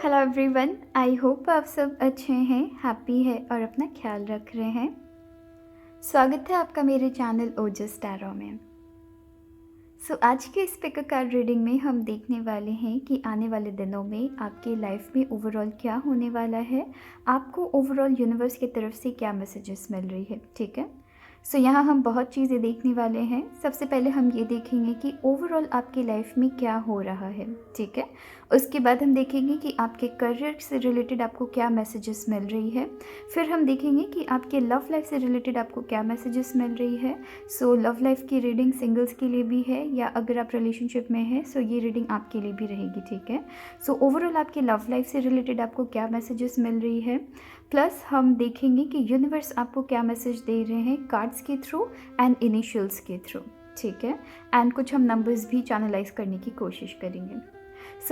Hello everyone, I hope आप सब अच्छे हैं, हैप्पी है और अपना ख्याल रख रहे हैं। स्वागत है आपका मेरे चैनल ओजस टैरो में। आज के इस पिक कार्ड रीडिंग में हम देखने वाले हैं कि आने वाले दिनों में आपके लाइफ में ओवरऑल क्या होने वाला है, आपको ओवरऑल यूनिवर्स की तरफ से क्या मैसेजेस मिल रही है। ठीक है, यहाँ हम बहुत चीज़ें देखने वाले हैं। सबसे पहले हम ये देखेंगे कि ओवरऑल आपकी लाइफ में क्या हो रहा है। ठीक है, उसके बाद हम देखेंगे कि आपके करियर से रिलेटेड आपको क्या मैसेजेस मिल रही है। फिर हम देखेंगे कि आपके लव लाइफ से रिलेटेड आपको क्या मैसेजेस मिल रही है। लव लाइफ की रीडिंग सिंगल्स के लिए भी है या अगर आप रिलेशनशिप में हैं ये रीडिंग आपके लिए भी रहेगी। ठीक है, ओवरऑल आपके लव लाइफ से रिलेटेड आपको क्या मैसेजेस मिल रही है, प्लस हम देखेंगे कि यूनिवर्स आपको क्या मैसेज दे रहे हैं कार्ड्स के थ्रू एंड इनिशियल्स के थ्रू। ठीक है, एंड कुछ हम नंबर्स भी चैनलाइज करने की कोशिश करेंगे।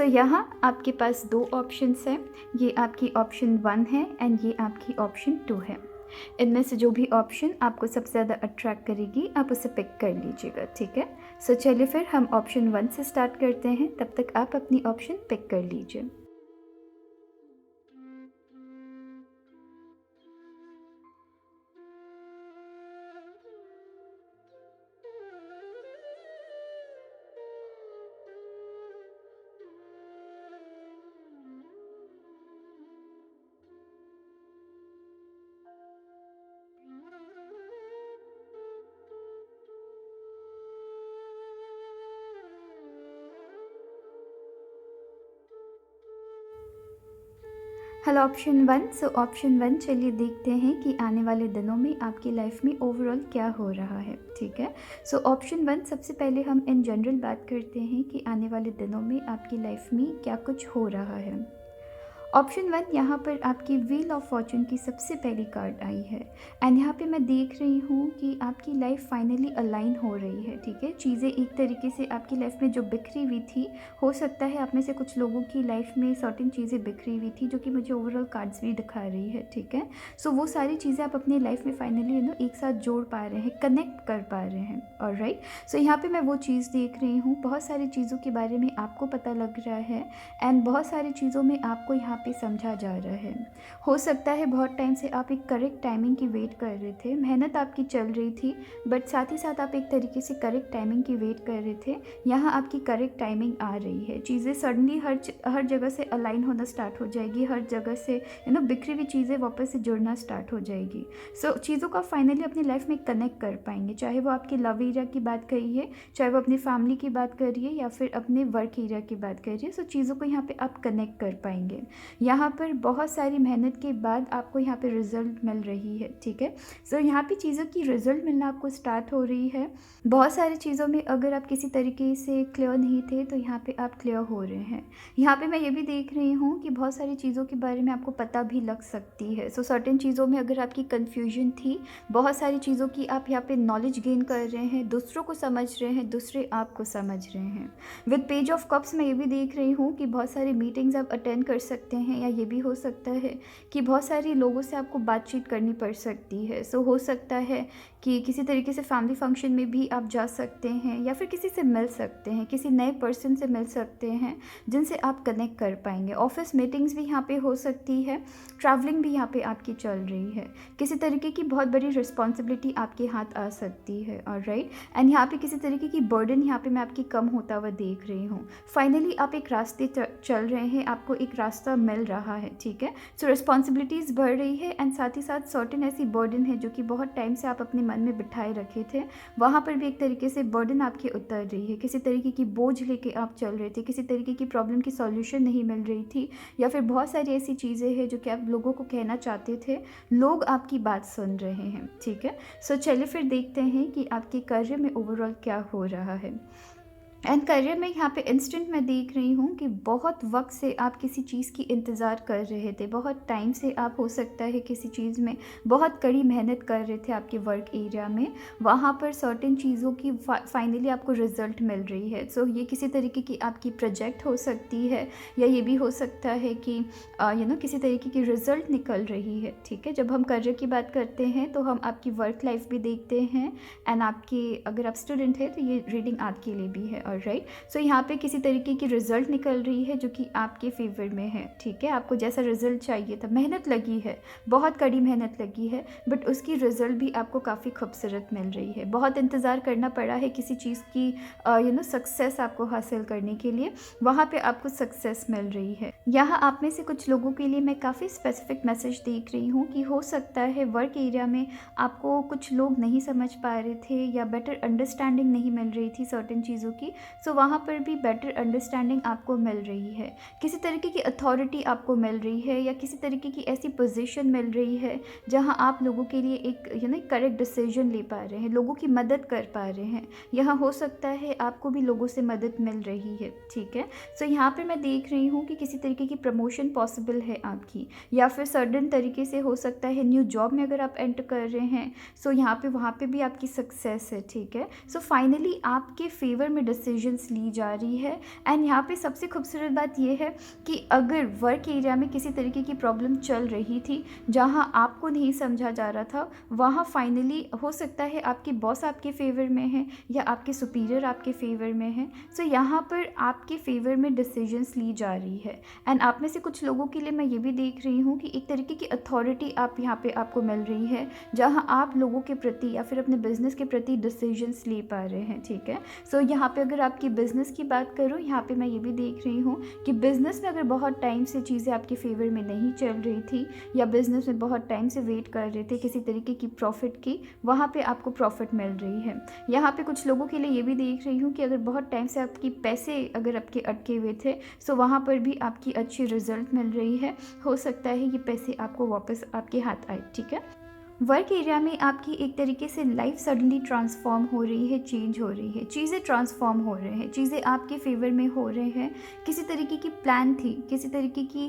यहाँ आपके पास दो ऑप्शंस हैं, ये आपकी ऑप्शन 1 है एंड ये आपकी ऑप्शन 2 है। इनमें से जो भी ऑप्शन आपको सबसे ज़्यादा अट्रैक्ट करेगी आप उसे पिक कर लीजिएगा। ठीक है, चलिए फिर हम ऑप्शन 1 से स्टार्ट करते हैं, तब तक आप अपनी ऑप्शन पिक कर लीजिए। Hello option 1। ऑप्शन 1, चलिए देखते हैं कि आने वाले दिनों में आपकी लाइफ में ओवरऑल क्या हो रहा है। ठीक है, ऑप्शन 1, सबसे पहले हम इन जनरल बात करते हैं कि आने वाले दिनों में आपकी लाइफ में क्या कुछ हो रहा है। ऑप्शन 1, यहाँ पर आपकी व्हील ऑफ फॉर्चून की सबसे पहली कार्ड आई है एंड यहाँ पे मैं देख रही हूँ कि आपकी लाइफ फाइनली अलाइन हो रही है। ठीक है, चीज़ें एक तरीके से आपकी लाइफ में जो बिखरी हुई थी, हो सकता है आप में से कुछ लोगों की लाइफ में सर्टेन चीज़ें बिखरी हुई थी जो कि मुझे ओवरऑल कार्ड्स भी दिखा रही है। ठीक है, वो सारी चीज़ें आप अपनी लाइफ में फाइनली एक साथ जोड़ पा रहे हैं, कनेक्ट कर पा रहे हैं। ऑलराइट, यहाँ पे मैं वो चीज़ देख रही हूँ, बहुत सारी चीज़ों के बारे में आपको पता लग रहा है एंड बहुत सारी चीज़ों में आपको यहाँ पे समझा जा रहा है। हो सकता है बहुत टाइम से आप एक करेक्ट टाइमिंग की वेट कर रहे थे, मेहनत आपकी चल रही थी, बट साथ ही साथ आप एक तरीके से करेक्ट टाइमिंग की वेट कर रहे थे। यहाँ आपकी करेक्ट टाइमिंग आ रही है, चीज़ें सडनली हर जगह से अलाइन होना स्टार्ट हो जाएगी, हर जगह से बिखरी हुई चीज़ें वापस से जुड़ना स्टार्ट हो जाएगी। चीज़ों का फाइनली अपनी लाइफ में कनेक्ट कर पाएंगे, चाहे वो आपके लव एरिया की बात करिए, चाहे वो अपनी फैमिली की बात करिए या फिर अपने वर्क एरिया की बात करिए। चीज़ों को यहाँ पे आप कनेक्ट कर पाएंगे। यहाँ पर बहुत सारी मेहनत के बाद आपको यहाँ पे रिजल्ट मिल रही है। ठीक है, यहाँ पे चीज़ों की रिजल्ट मिलना आपको स्टार्ट हो रही है। बहुत सारी चीज़ों में अगर आप किसी तरीके से क्लियर नहीं थे तो यहाँ पे आप क्लियर हो रहे हैं। यहाँ पे मैं ये भी देख रही हूँ कि बहुत सारी चीज़ों के बारे में आपको पता भी लग सकती है। सर्टेन चीज़ों में अगर आपकी कन्फ्यूजन थी, बहुत सारी चीज़ों की आप यहाँ पे नॉलेज गेन कर रहे हैं, दूसरों को समझ रहे हैं, दूसरे आपको समझ रहे हैं। विद पेज ऑफ कप्स मैं ये भी देख रही हूँ कि बहुत सारी मीटिंग्स आप अटेंड कर सकते हैं या ये भी हो सकता है कि बहुत सारे लोगों से आपको बातचीत करनी पड़ सकती है। हो सकता है कि किसी तरीके से फैमिली फंक्शन में भी आप जा सकते हैं या फिर किसी से मिल सकते हैं, किसी नए पर्सन से मिल सकते हैं जिनसे आप कनेक्ट कर पाएंगे। ऑफिस मीटिंग्स भी यहाँ पे हो सकती है, ट्रैवलिंग भी यहाँ पे आपकी चल रही है, किसी तरीके की बहुत बड़ी रिस्पॉन्सिबिलिटी आपके हाथ आ सकती है। ऑलराइट, एंड यहाँ पे किसी तरीके की बर्डन यहाँ पे मैं आपकी कम होता हुआ देख रही हूँ। फाइनली आप एक रास्ते चल रहे हैं, आपको एक रास्ता मिल रहा है। ठीक है, रिस्पॉन्सिबिलिटीज़ बढ़ रही है एंड साथ ही साथ सर्टेन ऐसी बर्डन है जो कि बहुत टाइम से आप अपने मन में बिठाए रखे थे, वहाँ पर भी एक तरीके से बर्डन आपके उतर रही है। किसी तरीके की बोझ लेके आप चल रहे थे, किसी तरीके की प्रॉब्लम की सॉल्यूशन नहीं मिल रही थी, या फिर बहुत सारी ऐसी चीज़ें हैं जो कि आप लोगों को कहना चाहते थे, लोग आपकी बात सुन रहे हैं। ठीक है, चलिए फिर देखते हैं कि आपके करियर में ओवरऑल क्या हो रहा है। एंड करियर में यहाँ पे इंस्टेंट मैं देख रही हूँ कि बहुत वक्त से आप किसी चीज़ की इंतज़ार कर रहे थे, बहुत टाइम से आप हो सकता है किसी चीज़ में बहुत कड़ी मेहनत कर रहे थे आपके वर्क एरिया में, वहाँ पर सर्टेन चीज़ों की फाइनली आपको रिज़ल्ट मिल रही है। ये किसी तरीके की आपकी प्रोजेक्ट हो सकती है या ये भी हो सकता है कि किसी तरीके की रिज़ल्ट निकल रही है। ठीक है, जब हम करियर की बात करते हैं तो हम आपकी वर्क लाइफ भी देखते हैं एंड आपकी अगर आप स्टूडेंट हैं तो ये रीडिंग आपके लिए भी है। ऑलराइट। सो यहाँ पे किसी तरीके की रिज़ल्ट निकल रही है जो कि आपके फेवर में है, ठीक है। आपको जैसा रिज़ल्ट चाहिए था, मेहनत लगी है, बहुत कड़ी मेहनत लगी है, बट उसकी रिज़ल्ट भी आपको काफ़ी खूबसूरत मिल रही है। बहुत इंतज़ार करना पड़ा है किसी चीज़ की सक्सेस आपको हासिल करने के लिए, वहाँ पे आपको सक्सेस मिल रही है। यहाँ आप में से कुछ लोगों के लिए मैं काफ़ी स्पेसिफिक मैसेज देख रही हूँ कि हो सकता है वर्क एरिया में आपको कुछ लोग नहीं समझ पा रहे थे या बेटर अंडरस्टैंडिंग नहीं मिल रही थी सर्टेन चीज़ों की। सो वहाँ पर भी बेटर अंडरस्टैंडिंग आपको मिल रही है, किसी तरीके की अथॉरिटी आपको मिल रही है या किसी तरीके की ऐसी पोजीशन मिल रही है जहाँ आप लोगों के लिए एक करेक्ट डिसीजन ले पा रहे हैं, लोगों की मदद कर पा रहे हैं। यहाँ हो सकता है आपको भी लोगों से मदद मिल रही है, ठीक है। सो यहाँ पर मैं देख रही हूँ कि किसी तरीके की प्रमोशन पॉसिबल है आपकी, या फिर सर्टेन तरीके से हो सकता है न्यू जॉब में अगर आप एंटर कर रहे हैं, सो यहाँ पे वहाँ पे भी आपकी सक्सेस है, ठीक है। सो फाइनली आपके फेवर में डिसीजंस ली जा रही है। एंड यहाँ पे सबसे खूबसूरत बात यह है कि अगर वर्क एरिया में किसी तरीके की प्रॉब्लम चल रही थी जहाँ आपको नहीं समझा जा रहा था, वहाँ फाइनली हो सकता है आपके बॉस आपके फेवर में है या आपके सुपीरियर आपके फेवर में है। सो यहाँ पर आपके फेवर में डिसीजंस ली जा रही है। एंड आप में से कुछ लोगों के लिए मैं ये भी देख रही हूँ कि एक तरीके की अथॉरिटी आप यहाँ पे आपको मिल रही है जहाँ आप लोगों के प्रति या फिर अपने बिजनेस के प्रति डिसीजंस ले पा रहे हैं, ठीक है। सो यहाँ पे अगर आपकी बिजनेस की बात करूँ, यहाँ पे मैं ये भी देख रही हूँ कि बिजनेस में अगर बहुत टाइम से चीज़ें आपके फेवर में नहीं चल रही थी या बिजनेस में बहुत टाइम से वेट कर रहे थे किसी तरीके की प्रॉफिट की, वहाँ पे आपको प्रॉफिट मिल रही है। यहाँ पे कुछ लोगों के लिए ये भी देख रही हूँ कि अगर बहुत टाइम से आपकी पैसे अगर आपके अटके हुए थे, सो वहाँ पर भी आपकी अच्छी रिजल्ट मिल रही है। हो सकता है ये पैसे आपको वापस आपके हाथ आए, ठीक है। वर्क एरिया में आपकी एक तरीके से लाइफ सडनली ट्रांसफॉर्म हो रही है, चेंज हो रही है, चीज़ें ट्रांसफॉर्म हो रहे हैं, चीज़ें आपके फेवर में हो रहे हैं। किसी तरीके की प्लान थी, किसी तरीके की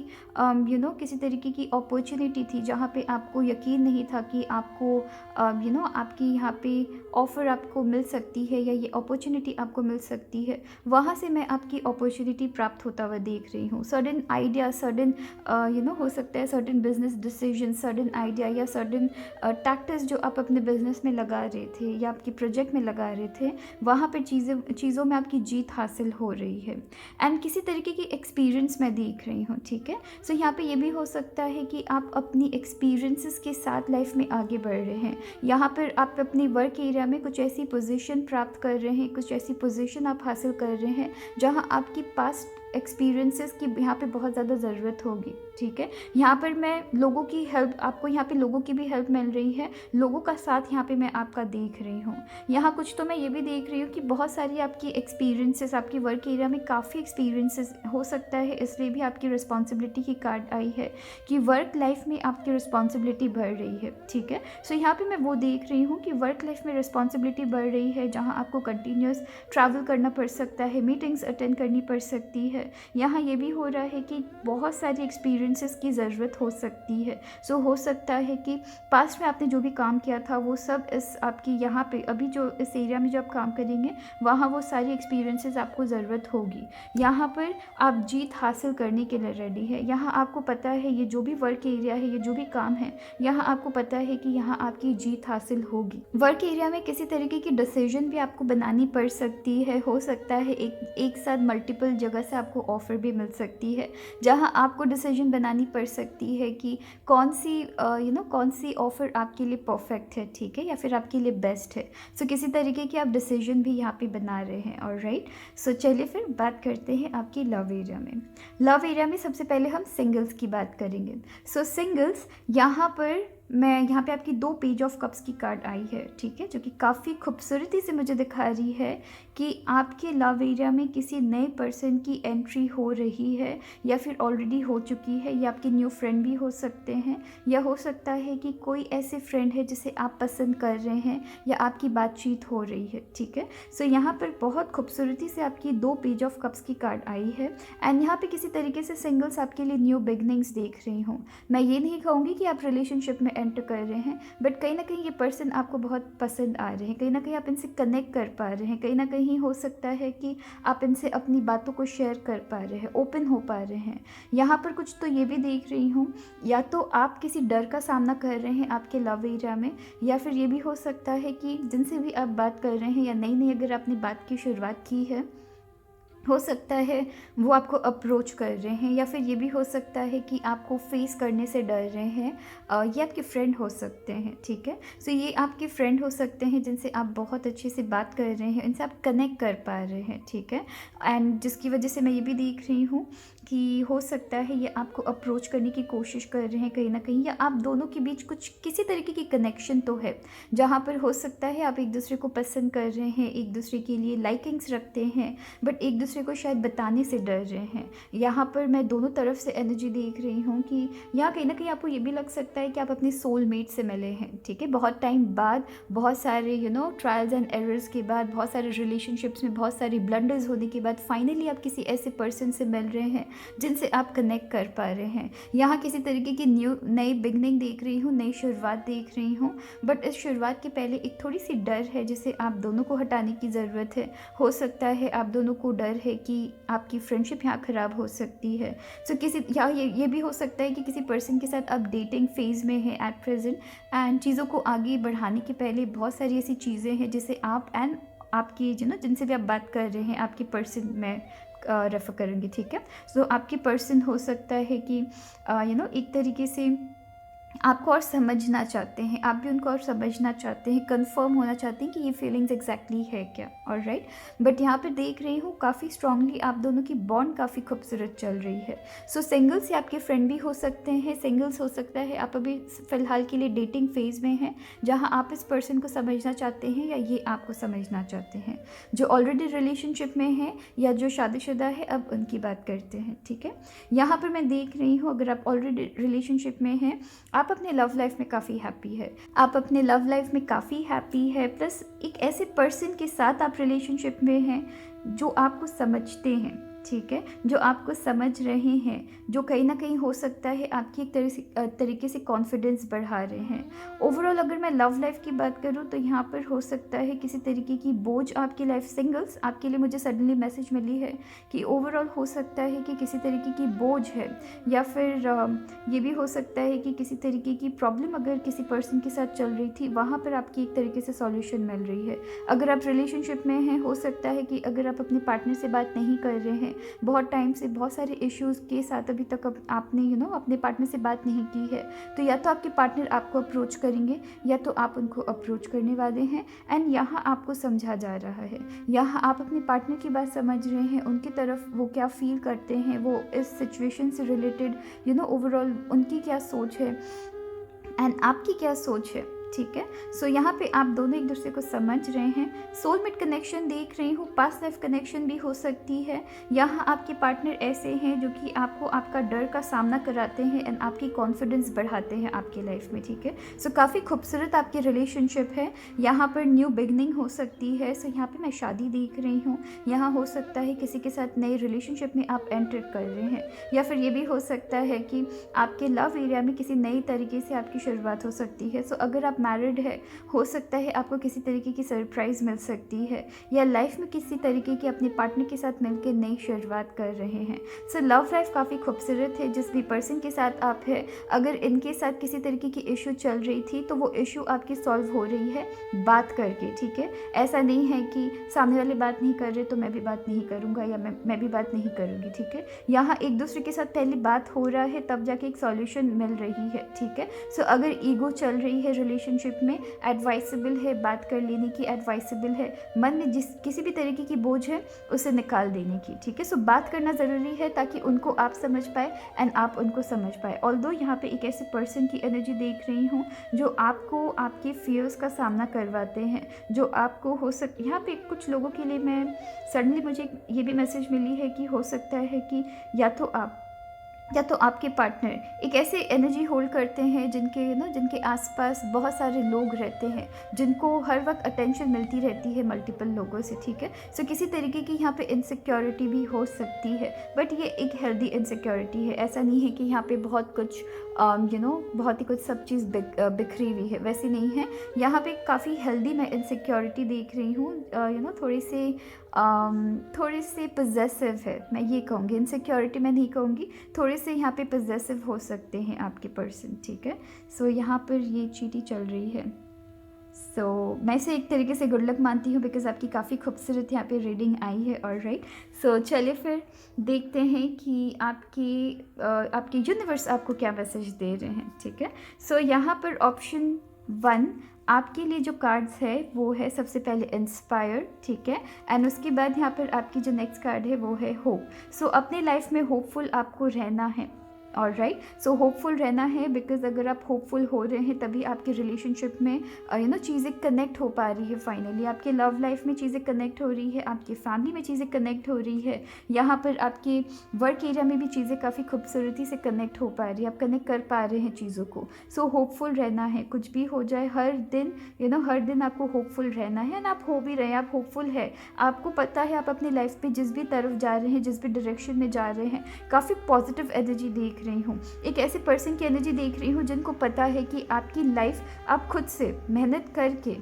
किसी तरीके की अपॉर्चुनिटी थी जहाँ पे आपको यकीन नहीं था कि आपको आपकी यहाँ पे ऑफ़र आपको मिल सकती है या ये अपॉर्चुनिटी आपको मिल सकती है। वहाँ से मैं आपकी अपॉर्चुनिटी प्राप्त होता हुआ देख रही हूँ। सडन आइडिया, सडन हो सकता है sudden business decision, sudden idea या सडन टैक्टिस जो आप अपने बिजनेस में लगा रहे थे या आपके प्रोजेक्ट में लगा रहे थे, वहाँ पर चीज़ों में आपकी जीत हासिल हो रही है। एंड किसी तरीके की एक्सपीरियंस मैं देख रही हूँ, ठीक है। सो यहाँ पे ये भी हो सकता है कि आप अपनी एक्सपीरियंसेस के साथ लाइफ में आगे बढ़ रहे हैं। यहाँ पर आप अपनी वर्क एरिया में कुछ ऐसी पोजीशन प्राप्त कर रहे हैं, कुछ ऐसी पोजीशन आप हासिल कर रहे हैं जहाँ आपकी पास्ट एक्सपीरियंसेस की यहाँ पे बहुत ज़्यादा ज़रूरत होगी, ठीक है। यहाँ पर मैं लोगों की हेल्प, आपको यहाँ पे लोगों की भी हेल्प मिल रही है, लोगों का साथ यहाँ पे मैं आपका देख रही हूँ। यहाँ कुछ तो मैं ये भी देख रही हूँ कि बहुत सारी आपकी एक्सपीरियंसेस, आपकी वर्क एरिया में काफ़ी एक्सपीरियंसेस हो सकता है, इसलिए भी आपकी रिस्पॉन्सिबिलिटी की कार्ड आई है कि वर्क लाइफ में आपकी रिस्पॉन्सिबिलिटी बढ़ रही है, ठीक है। सो यहाँ पर मैं वो देख रही हूँ कि वर्क लाइफ में रिस्पॉन्सिबिलिटी बढ़ रही है जहाँ आपको कंटिन्यूस ट्रैवल करना पड़ सकता है, मीटिंग्स अटेंड करनी पड़ सकती है। यहाँ ये भी हो रहा है कि बहुत सारी एक्सपीरियंसेस की ज़रूरत हो सकती है। सो हो सकता है कि पास्ट में आपने जो भी काम किया था वो सब इस आपकी यहाँ पे अभी जो इस एरिया में जो आप काम करेंगे वहाँ वो सारी एक्सपीरियंसेस आपको ज़रूरत होगी। यहाँ पर आप जीत हासिल करने के लिए रेडी है। यहाँ आपको पता है ये जो भी वर्क एरिया है, ये जो भी काम है, यहाँ आपको पता है कि यहाँ आपकी जीत हासिल होगी। वर्क एरिया में किसी तरीके की डिसीजन भी आपको बनानी पड़ सकती है। हो सकता है एक साथ मल्टीपल जगह से आपको ऑफ़र भी मिल सकती है जहां आपको डिसीजन बनानी पड़ सकती है कि कौन सी ऑफ़र आपके लिए परफेक्ट है, ठीक है, या फिर आपके लिए बेस्ट है। सो किसी तरीके की आप डिसीजन भी यहाँ पे बना रहे हैं, ऑलराइट। सो चलिए फिर बात करते हैं आपकी लव एरिया में। लव एरिया में सबसे पहले हम सिंगल्स की बात करेंगे। सो सिंगल्स, यहाँ पे आपकी 2 पेज ऑफ कप्स की कार्ड आई है, ठीक है, जो कि काफ़ी खूबसूरती से मुझे दिखा रही है कि आपके लव एरिया में किसी नए पर्सन की एंट्री हो रही है या फिर ऑलरेडी हो चुकी है। या आपके न्यू फ्रेंड भी हो सकते हैं, या हो सकता है कि कोई ऐसे फ्रेंड है जिसे आप पसंद कर रहे हैं या आपकी बातचीत हो रही है, ठीक है। सो यहाँ पर बहुत खूबसूरती से आपकी 2 पेज ऑफ कप्स की कार्ड आई है। एंड यहाँ पे किसी तरीके से सिंगल्स आपके लिए न्यू बिगनिंग्स देख रही हूँ। मैं ये नहीं कहूँगी कि आप रिलेशनशिप में एंटर कर रहे हैं, बट कहीं ना कहीं ये पर्सन आपको बहुत पसंद आ रहे हैं, कहीं ना कहीं आप इनसे कनेक्ट कर पा रहे हैं, कहीं ना कहीं हो सकता है कि आप इनसे अपनी बातों को शेयर कर पा रहे हैं, ओपन हो पा रहे हैं। यहाँ पर कुछ तो ये भी देख रही हूँ, या तो आप किसी डर का सामना कर रहे हैं आपके लव एरिया में, या फिर ये भी हो सकता है कि जिनसे भी आप बात कर रहे हैं या नई अगर आपने बात की शुरुआत की है हो सकता है वो आपको अप्रोच कर रहे हैं, या फिर ये भी हो सकता है कि आपको फेस करने से डर रहे हैं। ये आपके फ्रेंड हो सकते हैं, ठीक है। सो ये आपके फ्रेंड हो सकते हैं जिनसे आप बहुत अच्छे से बात कर रहे हैं, इनसे आप कनेक्ट कर पा रहे हैं, ठीक है। एंड जिसकी वजह से मैं ये भी देख रही हूँ कि हो सकता है ये आपको अप्रोच करने की कोशिश कर रहे हैं कहीं ना कहीं, या आप दोनों के बीच कुछ किसी तरीके की कनेक्शन तो है, जहाँ पर हो सकता है आप एक दूसरे को पसंद कर रहे हैं, एक दूसरे के लिए लाइकिंग्स रखते हैं, बट एक दूसरे को शायद बताने से डर रहे हैं। यहाँ पर मैं दोनों तरफ से एनर्जी देख रही हूँ कि यहाँ कहीं ना कहीं आपको ये भी लग सकता है कि आप अपने सोलमेट से मिले हैं, ठीक है। बहुत टाइम बाद, बहुत सारे ट्रायल्स एंड एरर्स के बाद, बहुत सारे रिलेशनशिप्स में बहुत सारी ब्लंडर्स होने के बाद फाइनली आप किसी ऐसे पर्सन से मिल रहे हैं जिनसे आप कनेक्ट कर पा रहे हैं। यहाँ किसी तरीके की नई बिगनिंग देख रही हूँ, नई शुरुआत देख रही हूँ, बट इस शुरुआत के पहले एक थोड़ी सी डर है जिसे आप दोनों को हटाने की ज़रूरत है। हो सकता है आप दोनों को डर है कि आपकी फ्रेंडशिप यहाँ ख़राब हो सकती है। सो किसी या ये भी हो सकता है कि किसी पर्सन के साथ आप डेटिंग फेज़ में हैं एट प्रेजेंट, एंड चीज़ों को आगे बढ़ाने के पहले बहुत सारी ऐसी चीज़ें हैं जिसे आप एंड आपकी जिनसे भी आप बात कर रहे हैं, आपकी पर्सन में रेफ़र करूँगी, ठीक है। सो आपकी पर्सन हो सकता है कि एक तरीके से आपको और समझना चाहते हैं, आप भी उनको और समझना चाहते हैं, कंफर्म होना चाहते हैं कि ये फीलिंग्स एग्जैक्टली है क्या, ऑलराइट। बट यहाँ पे देख रही हूँ काफ़ी स्ट्रांगली आप दोनों की बॉन्ड काफ़ी खूबसूरत चल रही है। सो सिंगल्स या आपके फ्रेंड भी हो सकते हैं, सिंगल्स हो सकता है आप अभी फ़िलहाल के लिए डेटिंग फेज़ में हैं, जहाँ आप इस पर्सन को समझना चाहते हैं या ये आपको समझना चाहते हैं। जो ऑलरेडी रिलेशनशिप में हैं या जो शादीशुदा है, अब उनकी बात करते हैं, ठीक है। यहाँ पर मैं देख रही हूँ अगर आप ऑलरेडी रिलेशनशिप में हैं, आप अपने लव लाइफ में काफ़ी हैप्पी है, आप अपने लव लाइफ में काफ़ी हैप्पी है, प्लस एक ऐसे पर्सन के साथ आप रिलेशनशिप में हैं जो आपको समझते हैं, ठीक है, जो आपको समझ रहे हैं, जो कहीं ना कहीं हो सकता है आपकी एक तरीके से कॉन्फिडेंस बढ़ा रहे हैं। ओवरऑल अगर मैं लव लाइफ की बात करूँ तो यहाँ पर हो सकता है किसी तरीके की बोझ आपकी लाइफ, सिंगल्स आपके लिए मुझे सडनली मैसेज मिली है कि ओवरऑल हो सकता है कि किसी तरीके की बोझ है, या फिर ये भी हो सकता है कि किसी तरीके की प्रॉब्लम अगर किसी पर्सन के साथ चल रही थी, वहाँ पर आपकी एक तरीके से सॉल्यूशन मिल रही है। अगर आप रिलेशनशिप में हैं, हो सकता है कि अगर आप अपने पार्टनर से बात नहीं कर रहे हैं, बहुत टाइम से बहुत सारे इश्यूज़ के साथ अभी तक आपने अपने पार्टनर से बात नहीं की है, तो या तो आपके पार्टनर आपको अप्रोच करेंगे या तो आप उनको अप्रोच करने वाले हैं। एंड यहाँ आपको समझा जा रहा है, यहाँ आप अपने पार्टनर की बात समझ रहे हैं, उनकी तरफ वो क्या फील करते हैं, वो इस सिचुएशन से रिलेटेड ओवरऑल उनकी क्या सोच है एंड आपकी क्या सोच है, ठीक है। सो यहाँ पे आप दोनों एक दूसरे को समझ रहे हैं, सोलमेट कनेक्शन देख रही हूँ, पास्ट लाइफ कनेक्शन भी हो सकती है। यहाँ आपके पार्टनर ऐसे हैं जो कि आपको आपका डर का सामना कराते हैं एंड आपकी कॉन्फिडेंस बढ़ाते हैं आपकी लाइफ में, ठीक है। सो काफ़ी खूबसूरत आपकी रिलेशनशिप है, यहाँ पर न्यू बिगनिंग हो सकती है। सो यहाँ पर मैं शादी देख रही हूँ, यहाँ हो सकता है किसी के साथ नई रिलेशनशिप में आप एंटर कर रहे हैं, या फिर ये भी हो सकता है कि आपके लव एरिया में किसी नई तरीके से आपकी शुरुआत हो सकती है। सो अगर आप मैरिड है, हो सकता है आपको किसी तरीके की सरप्राइज़ मिल सकती है, या लाइफ में किसी तरीके की अपने पार्टनर के साथ मिलकर नई शुरुआत कर रहे हैं। सो लव लाइफ काफ़ी खूबसूरत है। जिस भी पर्सन के साथ आप है, अगर इनके साथ किसी तरीके की इशू चल रही थी तो वो इशू आपकी सॉल्व हो रही है बात करके, ठीक है। ऐसा नहीं है कि सामने वाले बात नहीं कर रहे तो मैं भी बात नहीं करूँगा या मैं भी बात नहीं करूँगी, ठीक है। यहाँ एक दूसरे के साथ पहले बात हो रहा है तब जाके एक सॉल्यूशन मिल रही है, ठीक है। सो अगर ईगो चल रही है रिलेशनशिप में, एडवाइसेबल है बात कर लेने की, एडवाइसेबल है मन में जिस किसी भी तरीके की बोझ है उसे निकाल देने की, ठीक है। सो बात करना ज़रूरी है ताकि उनको आप समझ पाए एंड आप उनको समझ पाए। ऑल्दो यहाँ पे एक ऐसे पर्सन की एनर्जी देख रही हूँ जो आपको आपके फियर्स का सामना करवाते हैं, जो आपको हो यहाँ पे कुछ लोगों के लिए मैं सडनली मुझे ये भी मैसेज मिली है कि हो सकता है कि या तो आपके पार्टनर एक ऐसे एनर्जी होल्ड करते हैं जिनके आसपास बहुत सारे लोग रहते हैं, जिनको हर वक्त अटेंशन मिलती रहती है मल्टीपल लोगों से, ठीक है। सो किसी तरीके की यहाँ पे इनसिक्योरिटी भी हो सकती है, बट ये एक हेल्दी इनसिक्योरिटी है। ऐसा नहीं है कि यहाँ पे बहुत कुछ बहुत ही कुछ सब चीज़ बिखरी हुई है, वैसी नहीं है। यहाँ पे काफ़ी हेल्दी मैं इनसिक्योरिटी देख रही हूँ, थोड़ी सी पजेसिव है, मैं ये कहूँगी। इनसिक्योरिटी मैं नहीं कहूँगी, थोड़े से यहाँ पे पजेसिव हो सकते हैं आपके पर्सन, ठीक है। सो यहाँ पर ये चीटी चल रही है। मैं इसे एक तरीके से गुड लक मानती हूँ, बिकॉज़ आपकी काफ़ी खूबसूरत यहाँ पे रीडिंग आई है। ऑलराइट, सो चलिए फिर देखते हैं कि आपकी यूनिवर्स आपको क्या मैसेज दे रहे हैं। ठीक है, यहाँ पर ऑप्शन 1 आपके लिए जो कार्ड्स है वो है सबसे पहले इंस्पायर। ठीक है, एंड उसके बाद यहाँ पर आपकी जो नेक्स्ट कार्ड है वो है होप। अपने लाइफ में होपफुल आपको रहना है। ऑलराइट, होपफुल रहना है, बिकॉज अगर आप होपफुल हो रहे हैं तभी आपके रिलेशनशिप में चीज़ें कनेक्ट हो पा रही है। फाइनली आपके लव लाइफ में चीज़ें कनेक्ट हो रही है, आपकी फैमिली में चीज़ें कनेक्ट हो रही है, यहाँ पर आपके वर्क एरिया में भी चीज़ें काफ़ी खूबसूरती से कनेक्ट हो पा रही है, आप कनेक्ट कर पा रहे हैं चीज़ों को। होपफुल रहना है, कुछ भी हो जाए हर दिन हर दिन आपको होपफुल रहना है, एंड आप हो भी रहे हैं, आप होपफुल है। आपको पता है आप अपनी लाइफ पे जिस भी तरफ जा रहे हैं, जिस भी डायरेक्शन में जा रहे हैं, काफ़ी पॉजिटिव एनर्जी देख रही हूँ। एक ऐसे पर्सन की एनर्जी देख रही हूँ जिनको पता है कि आपकी लाइफ आप खुद से मेहनत करके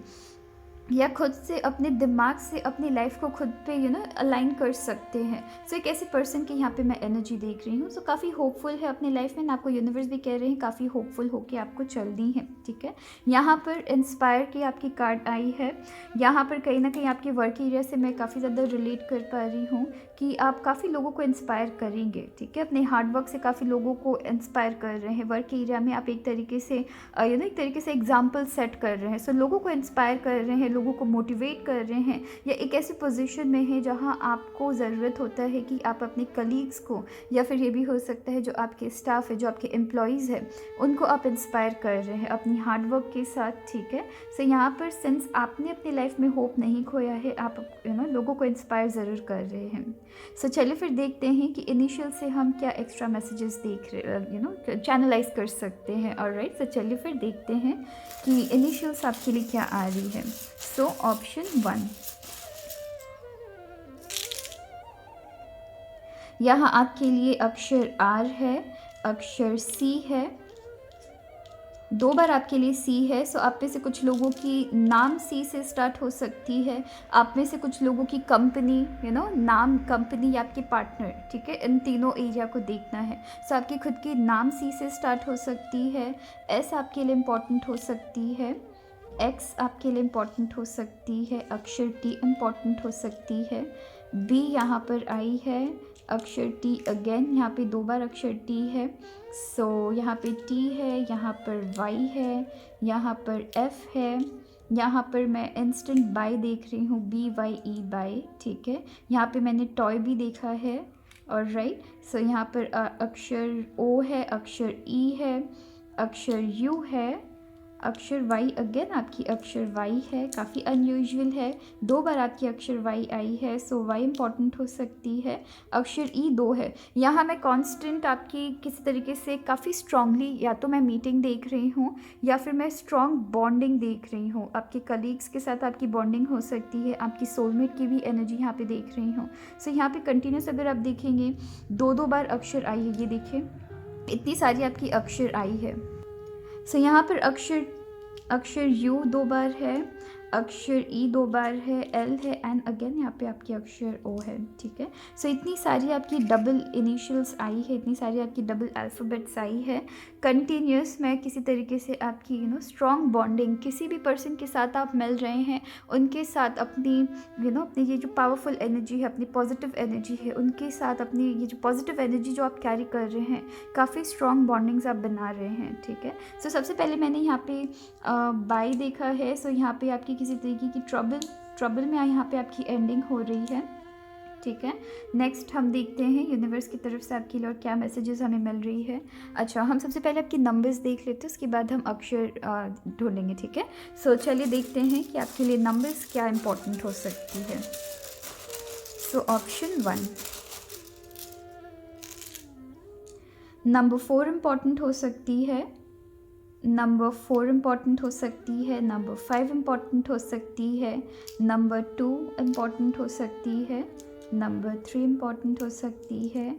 या खुद से अपने दिमाग से अपनी लाइफ को खुद पे अलाइन कर सकते हैं। एक ऐसे पर्सन की यहाँ पे मैं एनर्जी देख रही हूँ। काफ़ी होपफुल है अपनी लाइफ में, आपको यूनिवर्स भी कह रहे हैं काफ़ी होपफुल होके आपको चलनी है। ठीक है, यहाँ पर इंस्पायर की आपकी कार्ड आई है। यहाँ पर कहीं ना कहीं आपके वर्क एरिया से मैं काफ़ी ज़्यादा रिलेट कर पा रही हूँ कि आप काफ़ी लोगों को इंस्पायर करेंगे। ठीक है, अपने हार्डवर्क से काफ़ी लोगों को इंस्पायर कर रहे हैं। वर्क एरिया में आप एक तरीके से एक तरीके से एग्जाम्पल सेट कर रहे हैं। लोगों को इंस्पायर कर रहे हैं, लोगों को मोटिवेट कर रहे हैं, या एक ऐसी पोजीशन में है जहां आपको ज़रूरत होता है कि आप अपने कलीग्स को, या फिर ये भी हो सकता है जो आपके स्टाफ है, जो आपके एम्प्लॉयज़ है, उनको आप इंस्पायर कर रहे हैं अपनी हार्डवर्क के साथ। ठीक है, यहाँ पर सिंस आपने अपनी लाइफ में होप नहीं खोया है, आप लोगों को इंस्पायर ज़रूर कर रहे हैं। चलिए फिर देखते हैं कि इनिशियल से हम क्या एक्स्ट्रा मैसेजेस देख रहे चैनलाइज कर सकते हैं। ऑलराइट, चलिए फिर देखते हैं कि इनिशियल्स आपके लिए क्या आ रही है। ऑप्शन 1, यहाँ आपके लिए अक्षर R है, अक्षर C है, 2 बार आपके लिए C है। आप में से कुछ लोगों की नाम C से स्टार्ट हो सकती है, आप में से कुछ लोगों की कंपनी नाम, कंपनी या आपके पार्टनर। ठीक है, इन तीनों एरिया को देखना है। आपकी खुद की नाम C से स्टार्ट हो सकती है, S आपके लिए इम्पॉर्टेंट हो सकती है, X आपके लिए इम्पॉर्टेंट हो सकती है, अक्षर T इम्पॉर्टेंट हो सकती है, B यहाँ पर आई है, अक्षर T अगेन, यहाँ पे 2 बार अक्षर T है। यहाँ पे T है, यहाँ पर Y है, यहाँ पर F है, यहाँ पर मैं इंस्टेंट बाय देख रही हूँ, BYE बाय। ठीक है, यहाँ पे मैंने टॉय भी देखा है। ऑलराइट, यहाँ पर अक्षर O है, अक्षर E है, अक्षर U है, अक्षर Y अगेन आपकी अक्षर Y है, काफ़ी अनयूजुअल है, 2 बार आपकी अक्षर Y आई है। Y इम्पॉर्टेंट हो सकती है, अक्षर E 2 है। यहाँ मैं कांस्टेंट आपकी किसी तरीके से काफ़ी स्ट्रांगली, या तो मैं मीटिंग देख रही हूँ या फिर मैं स्ट्रॉन्ग बॉन्डिंग देख रही हूँ। आपके कलीग्स के साथ आपकी बॉन्डिंग हो सकती है, आपकी सोलमेट की भी एनर्जी यहाँ पे देख रही हूँ। यहाँ पे कंटिन्यूस अगर आप देखेंगे 2-2 बार अक्षर आई है, ये देखिए इतनी सारी आपकी अक्षर आई है। यहाँ पर अक्षर U 2 बार है, अक्षर E 2 बार है, L है, एंड अगेन यहाँ पे आपकी अक्षर O है। ठीक है, इतनी सारी आपकी डबल इनिशियल्स आई है, इतनी सारी आपकी डबल अल्फ़ाबेट्स आई है। कंटिन्यूस मैं किसी तरीके से आपकी स्ट्रॉन्ग बॉन्डिंग, किसी भी पर्सन के साथ आप मिल रहे हैं उनके साथ अपनी अपनी ये जो पावरफुल एनर्जी है, अपनी पॉजिटिव एनर्जी है, उनके साथ अपनी ये जो पॉजिटिव एनर्जी जो आप कैरी कर रहे हैं, काफ़ी स्ट्रॉन्ग बॉन्डिंग्स आप बना रहे हैं। ठीक है, सबसे पहले मैंने यहाँ पे बाय देखा है। यहाँ पे आपकी किसी तरीके की ट्रबल में यहाँ पे आपकी एंडिंग हो रही है। ठीक है, नेक्स्ट हम देखते हैं यूनिवर्स की तरफ से आपके लिए और क्या मैसेजेस हमें मिल रही है। अच्छा, हम सबसे पहले आपकी नंबर्स देख लेते हैं, उसके बाद हम अक्षर ढूंढेंगे। ठीक है, चलिए देखते हैं कि आपके लिए नंबर्स क्या इंपॉर्टेंट हो सकती है। ऑप्शन 1, नंबर 4 इम्पॉर्टेंट हो सकती है, नंबर 4 इम्पॉर्टेंट हो सकती है, नंबर 5 इम्पॉर्टेंट हो सकती है, नंबर 2 इम्पॉर्टेंट हो सकती है, नंबर 3 इम्पॉर्टेंट हो सकती है,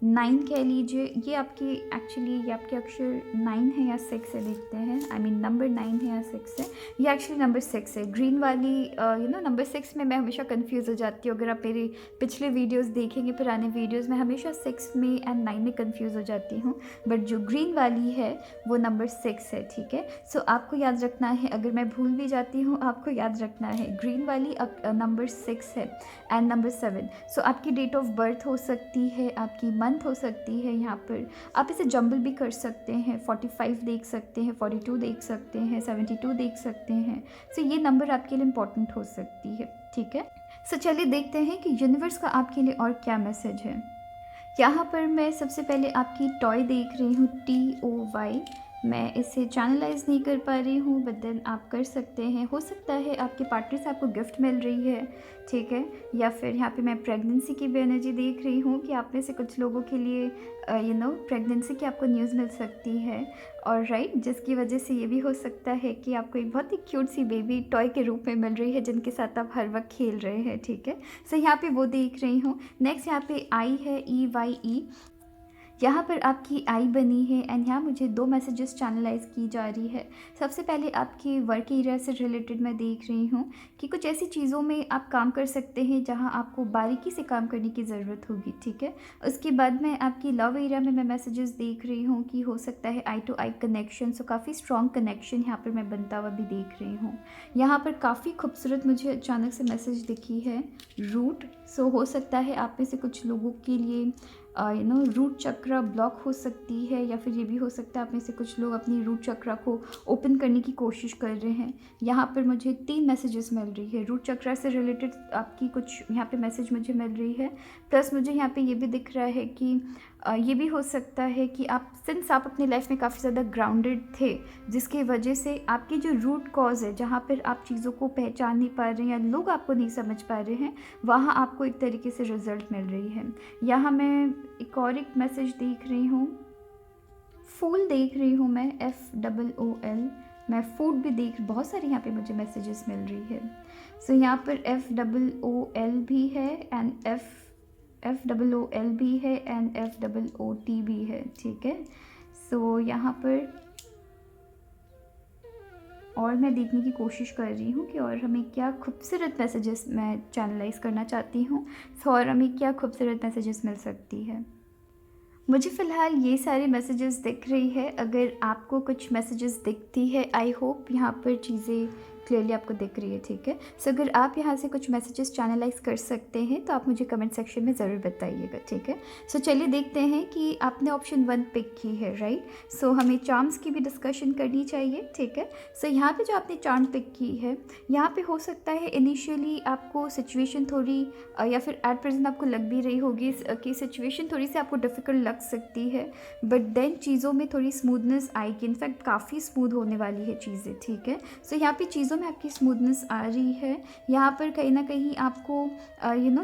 9 कह लीजिए, ये आपकी एक्चुअली ये आपके अक्षर 9 है या 6 है, देखते हैं। आई मीन नंबर 9 है या 6 है, ये एक्चुअली नंबर 6 है। ग्रीन वाली नंबर 6 में मैं हमेशा कंफ्यूज हो जाती हूँ। अगर आप मेरे पिछले वीडियोस देखेंगे, पुराने वीडियोस में, हमेशा 6 में एंड 9 में कंफ्यूज हो जाती हूँ। बट जो ग्रीन वाली है वो नंबर 6 है, ठीक है। सो आपको याद रखना है, अगर मैं भूल भी जाती हूँ आपको याद रखना है, ग्रीन वाली नंबर 6 है एंड नंबर 7। सो आपकी डेट ऑफ बर्थ हो सकती है, आपकी मंथ हो सकती है। यहाँ पर आप इसे जंबल भी कर सकते हैं, 45 देख सकते हैं, 42 देख सकते हैं, 72 देख सकते हैं। सो ये नंबर आपके लिए इम्पॉर्टेंट हो सकती है, ठीक है। सो चलिए देखते हैं कि यूनिवर्स का आपके लिए और क्या मैसेज है। यहाँ पर मैं सबसे पहले आपकी टॉय देख रही हूँ, TOY। मैं इसे चैनलाइज नहीं कर पा रही हूँ, बट देन आप कर सकते हैं। हो सकता है आपके पार्टनर से आपको गिफ्ट मिल रही है, ठीक है। या फिर यहाँ पे मैं प्रेगनेंसी की भी एनर्जी देख रही हूँ कि आप में से कुछ लोगों के लिए प्रेगनेंसी की आपको न्यूज़ मिल सकती है। और राइट, जिसकी वजह से ये भी हो सकता है कि आपको एक बहुत ही क्यूट सी बेबी टॉय के रूप में मिल रही है, जिनके साथ आप हर वक्त खेल रहे हैं, ठीक है। सो यहाँ पे वो देख रही हूँ। नेक्स्ट यहाँ पे आई है, EYE। यहाँ पर आपकी आई बनी है एंड यहाँ मुझे 2 मैसेजेस चैनलाइज की जा रही है। सबसे पहले आपके वर्क एरिया से रिलेटेड मैं देख रही हूँ कि कुछ ऐसी चीज़ों में आप काम कर सकते हैं जहाँ आपको बारीकी से काम करने की ज़रूरत होगी, ठीक है। उसके बाद में आपकी लव एरिया में मैं मैसेजेस देख रही हूँ कि हो सकता है आई टू आई कनेक्शन। सो काफ़ी स्ट्रॉन्ग कनेक्शन यहाँ पर मैं बनता हुआ भी देख रही हूँ। यहाँ पर काफ़ी खूबसूरत मुझे अचानक से मैसेज दिखी है, रूट। सो हो सकता है आप में से कुछ लोगों के लिए रूट चक्र ब्लॉक हो सकती है, या फिर ये भी हो सकता है आप में से कुछ लोग अपनी रूट चक्र को ओपन करने की कोशिश कर रहे हैं। यहाँ पर मुझे 3 मैसेजेस मिल रही है। रूट चक्र से रिलेटेड आपकी कुछ यहाँ पे मैसेज मुझे मिल रही है। प्लस मुझे यहाँ पे ये भी दिख रहा है कि ये भी हो सकता है कि सिंस आप अपनी लाइफ में काफ़ी ज़्यादा ग्राउंडेड थे, जिसकी वजह से आपकी जो रूट कॉज है, जहाँ पर आप चीज़ों को पहचान नहीं पा रहे हैं या लोग आपको नहीं समझ पा रहे हैं, वहाँ आपको एक तरीके से रिजल्ट मिल रही है। यहाँ मैं एक मैसेज देख रही हूँ, फूल देख रही हूँ मैं, FOOL। मैं फूड भी बहुत सारी यहाँ पे मुझे मैसेजेस मिल रही है। सो यहाँ पर FOOL भी है एंड FOOL भी है एंड FOOT भी है, ठीक है। सो यहाँ पर और मैं देखने की कोशिश कर रही हूँ कि और हमें क्या खूबसूरत मैसेजेस मैं चैनलाइज करना चाहती हूँ। और हमें क्या खूबसूरत मैसेजेस मिल सकती है। मुझे फ़िलहाल ये सारे मैसेजेस दिख रही है। अगर आपको कुछ मैसेजेस दिखती है, आई होप यहाँ पर चीज़ें क्लियरली आपको दिख रही है, ठीक है। सो अगर आप यहाँ से कुछ मैसेजेस चैनलाइज कर सकते हैं तो आप मुझे कमेंट सेक्शन में ज़रूर बताइएगा, ठीक है। सो चलिए देखते हैं कि आपने ऑप्शन 1 पिक की है, राइट। सो हमें चार्म्स की भी डिस्कशन करनी चाहिए, ठीक है। सो यहाँ पे जो आपने चार्म पिक की है, यहाँ पे हो सकता है इनिशियली आपको सिचुएशन थोड़ी या फिर एट प्रेजेंट आपको लग भी रही होगी कि सिचुएशन थोड़ी सी आपको डिफ़िकल्ट लग सकती है, बट देन चीज़ों में थोड़ी स्मूथनेस आएगी। इनफैक्ट काफ़ी स्मूथ होने वाली है चीज़ें, ठीक है। सो यहाँ पे चीज़ों में आपकी स्मूथनेस आ रही है। यहाँ पर कहीं ना कहीं आपको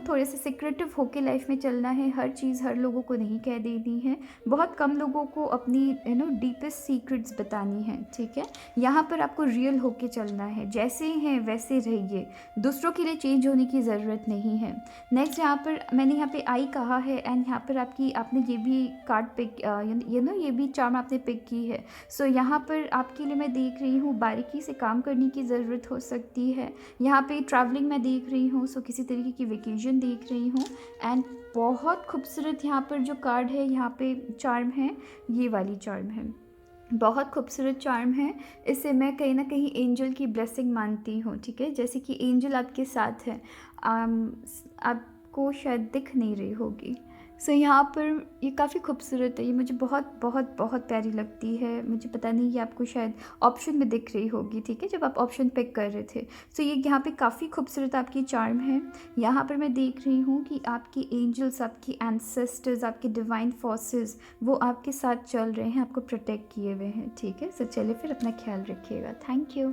थोड़े से सिक्रेटिव होके लाइफ में चलना है। हर चीज़ हर लोगों को नहीं कह देनी है, बहुत कम लोगों को अपनी डीपेस्ट सीक्रेट्स बतानी है, ठीक है। यहाँ पर आपको रियल होके चलना है, जैसे हैं वैसे रहिए, दूसरों के लिए चेंज होने की ज़रूरत नहीं है। नेक्स्ट यहाँ पर मैंने यहाँ पे आई कहा है एंड यहाँ पर आपने ये भी कार्ड पिक ये भी चार्म आपने पिक की है। सो यहाँ पर आपके लिए मैं देख रही हूँ बारीकी से काम करने की ज़रूरत हो सकती है। यहाँ पे ट्रैवलिंग मैं देख रही हूँ, सो किसी तरीके की वेकेशन देख रही हूँ। एंड बहुत खूबसूरत यहाँ पर जो कार्ड है, यहाँ पे चार्म है, ये वाली चार्म है, बहुत खूबसूरत चार्म है। इसे मैं कहीं ना कहीं एंजल की ब्लेसिंग मानती हूँ, ठीक है। जैसे कि एंजल आपके साथ है, आपको शायद दिख नहीं रही होगी। सो यहाँ पर ये काफ़ी खूबसूरत है, ये मुझे बहुत बहुत बहुत प्यारी लगती है। मुझे पता नहीं, ये आपको शायद ऑप्शन में दिख रही होगी, ठीक है, जब आप ऑप्शन पिक कर रहे थे। सो ये यहाँ पे काफ़ी खूबसूरत आपकी चार्म है। यहाँ पर मैं देख रही हूँ कि आपकी एंजल्स, आपकी एंसेस्टर्स, आपके डिवाइन फोर्सेस वो आपके साथ चल रहे हैं, आपको प्रोटेक्ट किए हुए हैं, ठीक है। सो चलिए फिर अपना ख्याल रखिएगा। Thank you.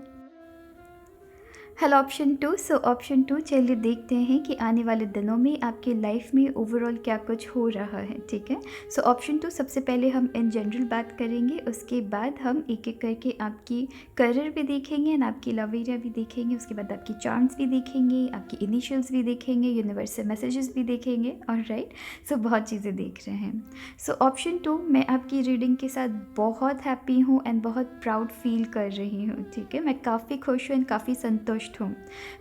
Hello option two. So option two, चलिए देखते हैं कि आने वाले दिनों में आपकी लाइफ में ओवरऑल क्या कुछ हो रहा है। ठीक है। सो ऑप्शन टू, सबसे पहले हम इन जनरल बात करेंगे, उसके बाद हम एक एक करके आपकी करियर भी देखेंगे एंड आपकी लव एरिया भी देखेंगे, उसके बाद आपकी चार्म्स भी देखेंगे, आपकी इनिशियल्स भी देखेंगे, यूनिवर्स से मैसेजेस भी देखेंगे। और राइट, सो बहुत चीज़ें देख रहे हैं। सो ऑप्शन टू, मैं आपकी रीडिंग के साथ बहुत हैप्पी हूँ एंड बहुत प्राउड फील कर रही हूँ। ठीक है, मैं काफ़ी खुश हूँ एंड काफ़ी संतुष्ट हूँ।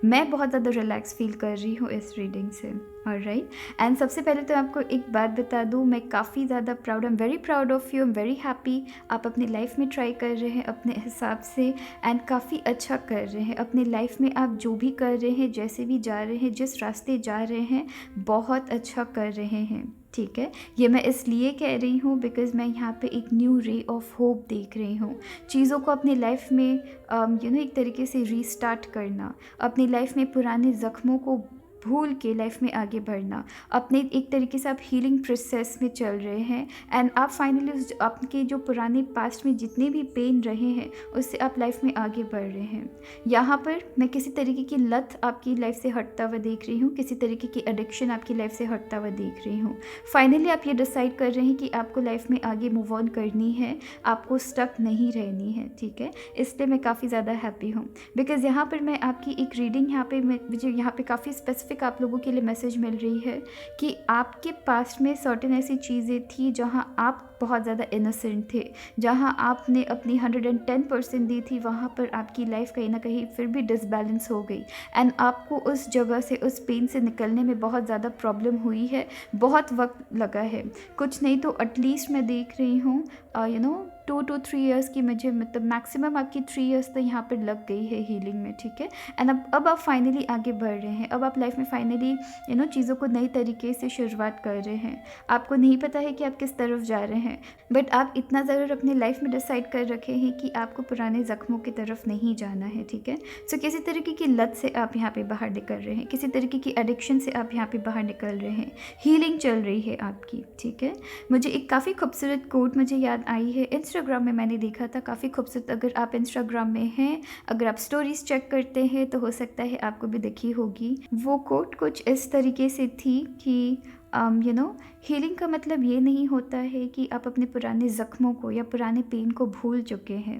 मैं बहुत ज़्यादा रिलैक्स फील कर रही हूँ इस रीडिंग से। ऑलराइट, एंड सबसे पहले तो आपको एक बात बता दूँ, मैं काफ़ी ज़्यादा proud, I am very proud of you, I am very happy. आप अपनी लाइफ में ट्राई कर रहे हैं अपने हिसाब से एंड काफ़ी अच्छा कर रहे हैं अपनी लाइफ में। आप जो भी कर रहे हैं, जैसे भी जा रहे हैं, जिस रास्ते जा रहे हैं, बहुत अच्छा कर रहे हैं। ठीक है, ये मैं इसलिए कह रही हूँ बिकॉज़ मैं यहाँ पे एक न्यू रे ऑफ होप देख रही हूँ। चीज़ों को अपनी लाइफ में एक तरीके से रीस्टार्ट करना, अपनी लाइफ में पुराने ज़ख्मों को भूल के लाइफ में आगे बढ़ना, अपने एक तरीके से आप हीलिंग प्रोसेस में चल रहे हैं एंड आप फाइनली उस आपके जो पुराने पास्ट में जितने भी पेन रहे हैं उससे आप लाइफ में आगे बढ़ रहे हैं। यहाँ पर मैं किसी तरीके की लत आपकी लाइफ से हटता हुआ देख रही हूँ, किसी तरीके की एडिक्शन आपकी लाइफ से हटता हुआ देख रही हूँ। फाइनली आप ये डिसाइड कर रहे हैं कि आपको लाइफ में आगे मूव ऑन करनी है, आपको स्टक नहीं रहनी है। ठीक है, इसलिए मैं काफ़ी ज़्यादा हैप्पी हूँ बिकॉज़ यहाँ पर मैं आपकी एक रीडिंग, यहाँ पे मुझे यहाँ पे काफ़ी स्पेसिफिक आप लोगों के लिए मैसेज मिल रही है कि आपके पास्ट में सर्टेन ऐसी चीज़ें थी जहां आप बहुत ज़्यादा इनोसेंट थे, जहां आपने अपनी 110% दी थी, वहां पर आपकी लाइफ कहीं ना कहीं फिर भी डिसबैलेंस हो गई एंड आपको उस जगह से, उस पेन से निकलने में बहुत ज़्यादा प्रॉब्लम हुई है, बहुत वक्त लगा है। कुछ नहीं तो एटलीस्ट मैं देख रही हूँ 2 to 3 ईयर्स की, मुझे मतलब मैक्सिमम आपकी 3 ईयर्स तो यहाँ पर लग गई है हीलिंग में। ठीक है, एंड अब आप फाइनली आगे बढ़ रहे हैं। अब आप लाइफ में फाइनली चीज़ों को नई तरीके से शुरुआत कर रहे हैं। आपको नहीं पता है कि आप किस तरफ जा रहे हैं, बट आप इतना ज़रूर अपनी लाइफ में डिसाइड कर रखे हैं कि आपको पुराने ज़ख्मों की तरफ नहीं जाना है। ठीक है, सो किसी तरीके की लत से आप यहाँ पे बाहर निकल रहे हैं, किसी तरीके की एडिक्शन से आप यहाँ पे बाहर निकल रहे हैं, हीलिंग चल रही है आपकी। ठीक है, मुझे एक काफ़ी खूबसूरत कोट मुझे याद आई है, इंस्टाग्राम में मैंने देखा था, काफ़ी खूबसूरत। अगर आप इंस्टाग्राम में हैं, अगर आप स्टोरीज चेक करते हैं तो हो सकता है आपको भी दिखी होगी। वो कोट कुछ इस तरीके से थी कि हीलिंग का मतलब ये नहीं होता है कि आप अपने पुराने ज़ख्मों को या पुराने पेन को भूल चुके हैं।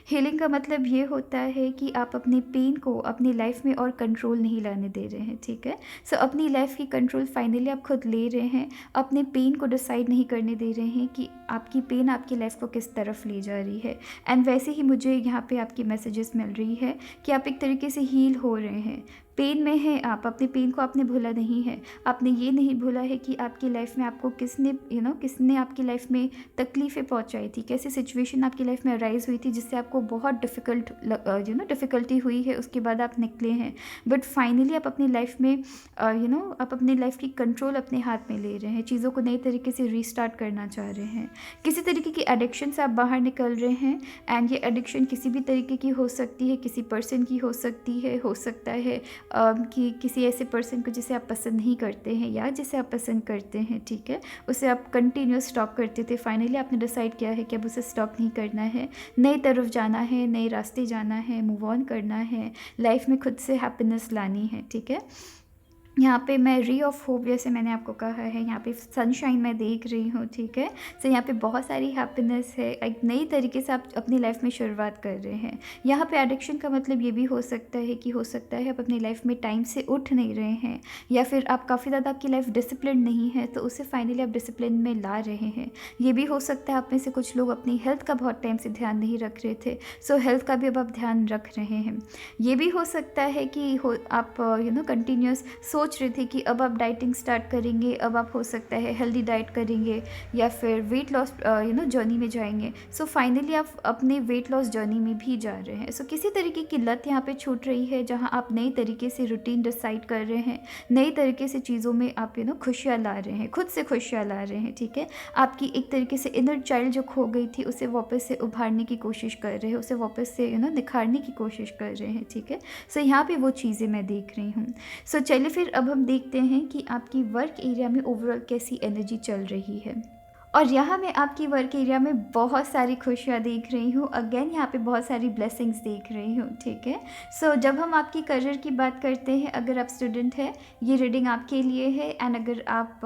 हीलिंग का मतलब ये होता है कि आप अपने पेन को अपनी लाइफ में और कंट्रोल नहीं लाने दे रहे हैं। ठीक है, सो अपनी लाइफ की कंट्रोल फाइनली आप खुद ले रहे हैं, अपने पेन को डिसाइड नहीं करने दे रहे हैं कि आपकी पेन आपकी लाइफ को किस तरफ ले जा रही है। एंड वैसे ही मुझे यहाँ पे आपकी मैसेजेस मिल रही है कि आप एक तरीके से हील हो रहे हैं। पेन में है आप, अपने पेन को आपने भूला नहीं है। आपने ये नहीं भूला है कि आपकी लाइफ में आपको किसने आपकी लाइफ में तकलीफ़ें पहुंचाई थी, कैसी सिचुएशन आपकी लाइफ में अराइज हुई थी जिससे आपको बहुत डिफ़िकल्टी हुई है, उसके बाद आप निकले हैं। बट फाइनली आप अपनी लाइफ में आप अपनी लाइफ की कंट्रोल अपने हाथ में ले रहे हैं, चीज़ों को नई तरीके से रीस्टार्ट करना चाह रहे हैं। किसी तरीके की एडिक्शन से आप बाहर निकल रहे हैं एंड ये एडिक्शन किसी भी तरीके की हो सकती है, किसी पर्सन की हो सकती है, हो सकता है कि किसी ऐसे पर्सन को जिसे आप पसंद नहीं करते हैं या जिसे आप पसंद करते हैं। ठीक है, उसे आप कंटिन्यूस स्टॉप करते थे, फाइनली आपने डिसाइड किया है कि अब उसे स्टॉप नहीं करना है, नई तरफ जाना है, नए रास्ते जाना है, मूव ऑन करना है, लाइफ में खुद से हैप्पीनेस लानी है। ठीक है, यहाँ पे मैं री ऑफ होप, जैसे मैंने आपको कहा है, यहाँ पे सनशाइन मैं देख रही हूँ। ठीक है, सो यहाँ पे बहुत सारी हैप्पीनेस है, एक नई तरीके से आप अपनी लाइफ में शुरुआत कर रहे हैं। यहाँ पे एडिक्शन का मतलब ये भी हो सकता है कि आप अपनी लाइफ में टाइम से उठ नहीं रहे हैं, या फिर आप काफ़ी ज़्यादा आपकी लाइफ डिसिप्लिन नहीं है तो उसे फाइनली आप डिसिप्लिन में ला रहे हैं। ये भी हो सकता है आप में से कुछ लोग अपनी हेल्थ का बहुत टाइम से ध्यान नहीं रख रहे थे, सो हेल्थ का भी अब आप ध्यान रख रहे हैं। ये भी हो सकता है कि आप कंटिन्यूस सोच रहे थे कि अब आप डाइटिंग स्टार्ट करेंगे, अब आप हो सकता है हेल्दी डाइट करेंगे या फिर वेट लॉस जर्नी में जाएंगे। सो फाइनली आप अपने वेट लॉस जर्नी में भी जा रहे हैं। सो किसी तरीके की लत यहाँ पे छूट रही है जहाँ आप नई तरीके से रूटीन डिसाइड कर रहे हैं, नई तरीके से चीज़ों में आप खुशियाँ ला रहे हैं, खुद से खुशियाँ ला रहे हैं। ठीक है, आपकी एक तरीके से इनर चाइल्ड जो खो गई थी उसे वापस से उभारने की कोशिश कर रहे हैं, उसे वापस से निखारने की कोशिश कर रहे हैं। ठीक है, सो यहाँ पे वो चीज़ें मैं देख रही हूँ। सो चलिए फिर अब हम देखते हैं कि आपकी वर्क एरिया में ओवरऑल कैसी एनर्जी चल रही है। और यहाँ मैं आपकी वर्क एरिया में बहुत सारी खुशियाँ देख रही हूँ। अगेन यहाँ पे बहुत सारी ब्लेसिंग्स देख रही हूँ, ठीक है। सो जब हम आपकी करियर की बात करते हैं, अगर आप स्टूडेंट हैं, ये रीडिंग आपके लिए है। एंड अगर आप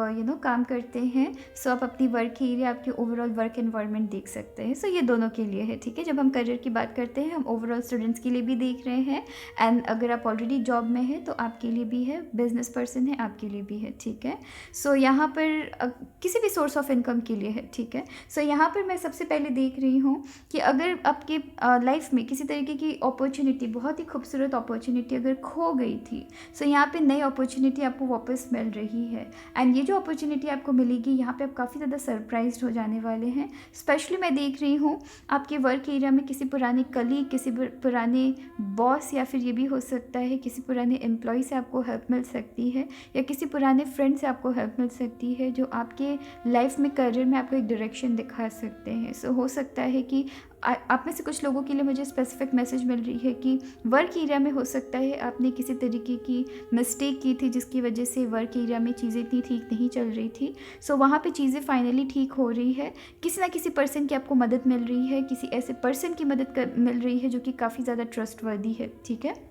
काम करते हैं, सो आप अपनी वर्क एरिया, आपके ओवरऑल वर्क एनवायरनमेंट देख सकते हैं। सो ये दोनों के लिए है, ठीक है। जब हम करियर की बात करते हैं, हम ओवरऑल स्टूडेंट्स के लिए भी देख रहे हैं। एंड अगर आप ऑलरेडी जॉब में हैं तो आपके लिए भी है, बिजनेस पर्सन है आपके लिए भी है, ठीक है। सो यहाँ पर किसी भी सोर्स ऑफ इनकम के लिए है, ठीक है। सो यहाँ पर मैं सबसे पहले देख रही हूँ कि अगर आपके लाइफ में किसी तरीके की अपॉर्चुनिटी, बहुत ही खूबसूरत अपॉर्चुनिटी अगर खो गई थी, सो यहाँ पे नई अपॉर्चुनिटी आपको वापस मिल रही है। एंड ये जो अपॉर्चुनिटी आपको मिलेगी, यहाँ पे आप काफ़ी ज़्यादा सरप्राइज्ड हो जाने वाले हैं। स्पेशली मैं देख रही हूँ आपके वर्क एरिया में किसी पुराने कलीग, किसी पुराने बॉस, या फिर ये भी हो सकता है किसी पुराने एम्प्लॉय से आपको हेल्प मिल सकती है, या किसी पुराने फ्रेंड से आपको हेल्प मिल सकती है, जो आपके लाइफ में, करियर में आपको एक डायरेक्शन दिखा सकते हैं। सो हो सकता है कि आप में से कुछ लोगों के लिए मुझे स्पेसिफिक मैसेज मिल रही है कि वर्क एरिया में हो सकता है आपने किसी तरीके की मिस्टेक की थी, जिसकी वजह से वर्क एरिया में चीज़ें इतनी ठीक नहीं चल रही थी। सो वहाँ पे चीज़ें फाइनली ठीक हो रही है। किसी ना किसी पर्सन की आपको मदद मिल रही है, किसी ऐसे पर्सन की मदद मिल रही है जो कि काफ़ी ज़्यादा ट्रस्टवर्दी है, ठीक है।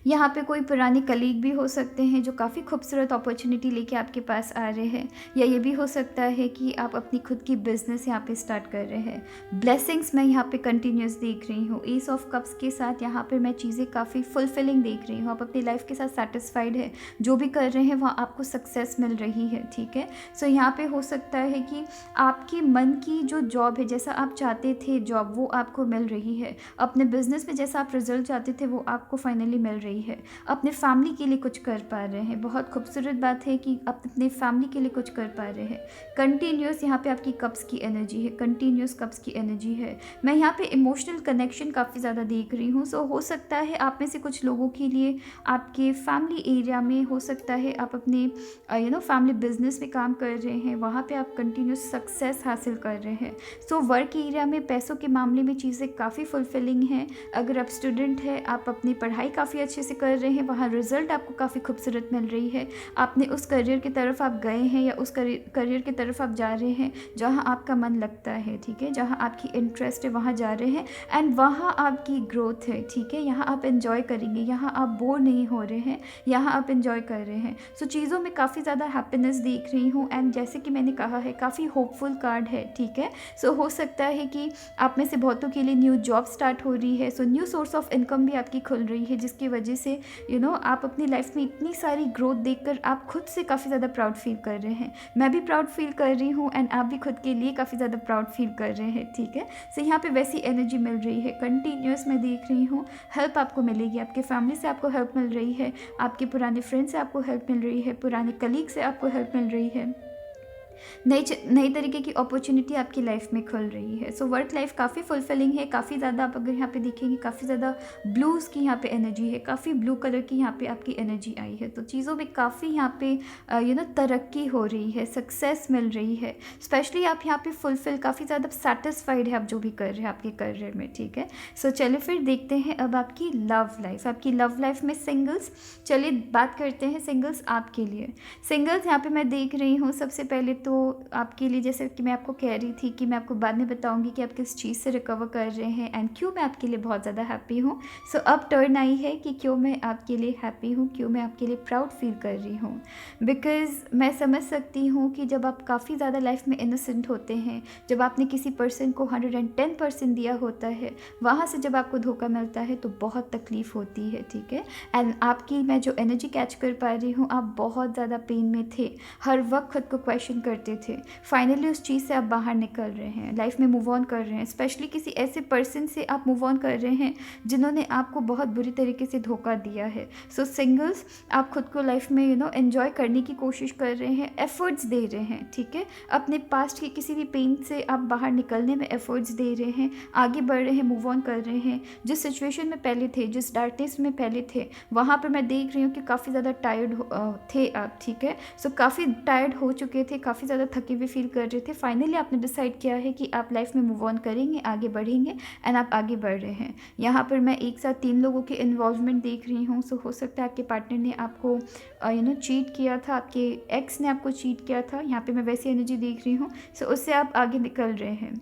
यहाँ पे कोई पुराने कलीग भी हो सकते हैं जो काफ़ी खूबसूरत अपॉर्चुनिटी लेके आपके पास आ रहे हैं, या ये भी हो सकता है कि आप अपनी खुद की बिज़नेस यहाँ पे स्टार्ट कर रहे हैं। ब्लेसिंग्स मैं यहाँ पे कंटिन्यूस देख रही हूँ। एस ऑफ कप्स के साथ यहाँ पे मैं चीज़ें काफ़ी फुलफिलिंग देख रही हूँ। आप अपनी लाइफ के साथ सेटिस्फाइड है, जो भी कर रहे हैं वहाँ आपको सक्सेस मिल रही है, ठीक है। सो यहाँ पे हो सकता है कि आपकी मन की जो जॉब है, जैसा आप चाहते थे जॉब, वो आपको मिल रही है। अपने बिजनेस में जैसा आप रिजल्ट चाहते थे वो आपको फाइनली मिल रही है। अपने फैमिली के लिए कुछ कर पा रहे हैं। बहुत खूबसूरत बात है कि आप अपने फैमिली के लिए कुछ कर पा रहे हैं। कंटिन्यूस यहाँ पे आपकी कप्स की एनर्जी है, कंटिन्यूस कप्स की एनर्जी है। मैं यहाँ पे इमोशनल कनेक्शन काफ़ी ज़्यादा देख रही हूँ। सो हो सकता है आप में से कुछ लोगों के लिए आपके फैमिली एरिया में हो सकता है आप अपने फैमिली बिजनेस में काम कर रहे हैं, वहाँ पे आप कंटिन्यूस सक्सेस हासिल कर रहे हैं। सो वर्क एरिया में पैसों के मामले में चीज़ें काफ़ी फुलफिलिंग हैं। अगर आप स्टूडेंट हैं, आप अपनी पढ़ाई काफ़ी अच्छे से कर रहे हैं, वहाँ रिजल्ट आपको काफ़ी खूबसूरत मिल रही है। आपने उस करियर की तरफ आप गए हैं, या उस करियर की तरफ आप जा रहे हैं जहाँ आपका मन लगता है, ठीक है, जहाँ आपकी इंटरेस्ट है वहाँ जा रहे हैं। एंड वहाँ आपकी ग्रोथ है, ठीक है। यहाँ आप एंजॉय करेंगे, यहाँ आप बोर नहीं हो रहे हैं, यहाँ आप एंजॉय कर रहे हैं। सो चीज़ों में काफ़ी ज़्यादा हैप्पीनेस देख रही हूँ। एंड जैसे कि मैंने कहा है, काफ़ी होपफुल कार्ड है, ठीक है। सो हो सकता है कि आप में से बहुतों के लिए न्यू जॉब स्टार्ट हो रही है। So new source of income भी आपकी खुल रही है, जिसकी वजह से आप अपनी लाइफ में इतनी सारी ग्रोथ देखकर आप खुद से काफ़ी ज़्यादा प्राउड फील कर रहे हैं। मैं भी प्राउड फील कर रही हूँ, एंड आप भी खुद के लिए काफ़ी ज़्यादा प्राउड फील कर रहे हैं, ठीक है। सो यहाँ पे वैसी एनर्जी मिल रही है। कंटिन्यूस मैं देख रही हूँ हेल्प आपको मिलेगी। आपके फैमिली से आपको हेल्प मिल रही है, आपके पुराने फ्रेंड से आपको हेल्प मिल रही है, पुराने कलीग से आपको हेल्प मिल रही है। नई तरीके की अपॉर्चुनिटी आपकी लाइफ में खुल रही है। सो वर्क लाइफ काफ़ी फुलफिलिंग है। काफ़ी ज़्यादा आप अगर यहाँ पे देखेंगे, काफ़ी ज़्यादा ब्लूज़ की यहाँ पे एनर्जी है, काफ़ी ब्लू कलर की यहाँ पे आपकी एनर्जी आई है। तो चीज़ों में काफ़ी यहाँ पे तरक्की हो रही है, सक्सेस मिल रही है। स्पेशली आप यहाँ पे फुलफिल, काफ़ी ज़्यादा सेटिस्फाइड है आप जो भी कर रहे हैं आपके करियर में, ठीक है। सो चलिए फिर देखते हैं अब आपकी लव लाइफ। आपकी लव लाइफ में सिंगल्स, चलिए बात करते हैं सिंगल्स आपके लिए। सिंगल्स यहाँ पे मैं देख रही हूँ, सबसे पहले तो आपके लिए, जैसे कि मैं आपको कह रही थी कि मैं आपको बाद में बताऊंगी कि आप किस चीज़ से रिकवर कर रहे हैं एंड क्यों मैं आपके लिए बहुत ज़्यादा हैप्पी हूँ। सो अब टर्न आई है कि क्यों मैं आपके लिए हैप्पी हूँ, क्यों मैं आपके लिए प्राउड फील कर रही हूँ। बिकॉज़ मैं समझ सकती हूँ कि जब आप काफ़ी ज़्यादा लाइफ में इनोसेंट होते हैं, जब आपने किसी पर्सन को 110% दिया होता है, वहाँ से जब आपको धोखा मिलता है तो बहुत तकलीफ़ होती है, ठीक है। एंड आपकी मैं जो एनर्जी कैच कर पा रही हूँ, आप बहुत ज़्यादा पेन में थे, हर वक्त खुद को क्वेश्चन करते थे। फाइनली उस चीज़ से आप बाहर निकल रहे हैं, लाइफ में मूव ऑन कर रहे हैं। स्पेशली किसी ऐसे पर्सन से आप मूव ऑन कर रहे हैं जिन्होंने आपको बहुत बुरी तरीके से धोखा दिया है। सो सिंगल्स, आप खुद को लाइफ में एंजॉय करने की कोशिश कर रहे हैं, एफर्ट्स दे रहे हैं, ठीक है। अपने पास्ट के किसी भी पेन से आप बाहर निकलने में एफर्ट्स दे रहे हैं, आगे बढ़ रहे हैं, मूव ऑन कर रहे हैं। जिस सिचुएशन में पहले थे, जिस डार्कनेस में पहले थे, वहाँ पर मैं देख रही हूँ कि काफ़ी ज़्यादा टायर्ड थे आप, ठीक है। सो काफ़ी टायर्ड हो चुके थे, काफ़ी ज़्यादा थके हुए फील कर रहे थे, फाइनली आपने डिसाइड किया है कि आप लाइफ में मूव ऑन करेंगे, आगे बढ़ेंगे एंड आप आगे बढ़ रहे हैं। यहाँ पर मैं एक साथ 3 लोगों के इन्वॉल्वमेंट देख रही हूँ। सो हो सकता है आपके पार्टनर ने आपको चीट किया था, आपके एक्स ने आपको चीट किया था, यहाँ पे मैं वैसी एनर्जी देख रही हूँ। सो उससे आप आगे निकल रहे हैं।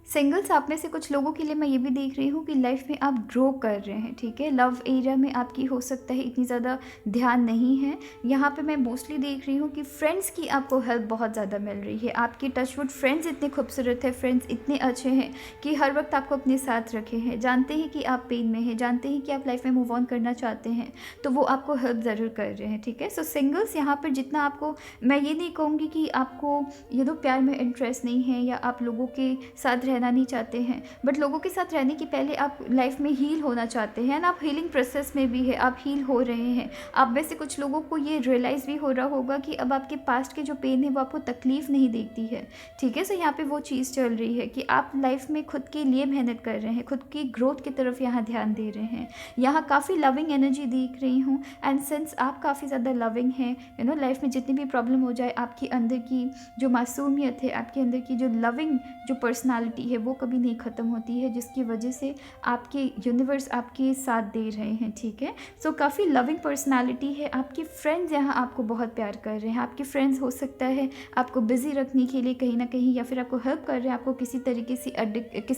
सिंगल्स आप में से कुछ लोगों के लिए मैं ये भी देख रही हूँ कि लाइफ में आप ग्रो कर रहे हैं, ठीक है। लव एरिया में आपकी हो सकता है इतनी ज़्यादा ध्यान नहीं है। यहाँ पे मैं मोस्टली देख रही हूँ कि फ्रेंड्स की आपको हेल्प बहुत ज़्यादा मिल रही है। आपके टचवुड फ्रेंड्स इतने खूबसूरत है, फ्रेंड्स इतने अच्छे हैं कि हर वक्त आपको अपने साथ रखे हैं, जानते हैं कि आप पेन में हैं, जानते हैं कि आप लाइफ में मूव ऑन करना चाहते हैं, तो वो आपको हेल्प ज़रूर कर रहे हैं, ठीक है। सो सिंगल्स यहाँ पर जितना आपको, मैं ये नहीं कहूँगी कि आपको प्यार में इंटरेस्ट नहीं है या आप लोगों के साथ रहना नहीं चाहते हैं, बट लोगों के साथ रहने के पहले आप लाइफ में हील होना चाहते हैं, एंड आप हीलिंग प्रोसेस में भी है, आप हील हो रहे हैं। आप में से कुछ लोगों को ये रियलाइज़ भी हो रहा होगा कि अब आपके पास्ट के जो पेन है वो आपको तकलीफ़ नहीं देती है, ठीक है। सो यहाँ पे वो चीज़ चल रही है कि आप लाइफ में खुद के लिए मेहनत कर रहे हैं, खुद की ग्रोथ की तरफ यहाँ ध्यान दे रहे हैं। यहाँ काफ़ी लविंग एनर्जी देख रही हूँ, एंड सिंस आप काफ़ी ज़्यादा लविंग हैं, लाइफ में जितनी भी प्रॉब्लम हो जाए, आपके अंदर की जो मासूमियत है, आपके अंदर की जो लविंग जो पर्सनालिटी है वो कभी नहीं ख़त्म होती है, जिसकी वजह से आपके यूनिवर्स आपके साथ दे रहे हैं, ठीक है। सो काफ़ी लविंग पर्सनालिटी है। आपके फ्रेंड्स यहाँ आपको बहुत प्यार कर रहे हैं। आपके फ्रेंड्स हो सकता है आपको बिज़ी रखने के लिए कहीं ना कहीं, या फिर आपको हेल्प कर रहे हैं, आपको किसी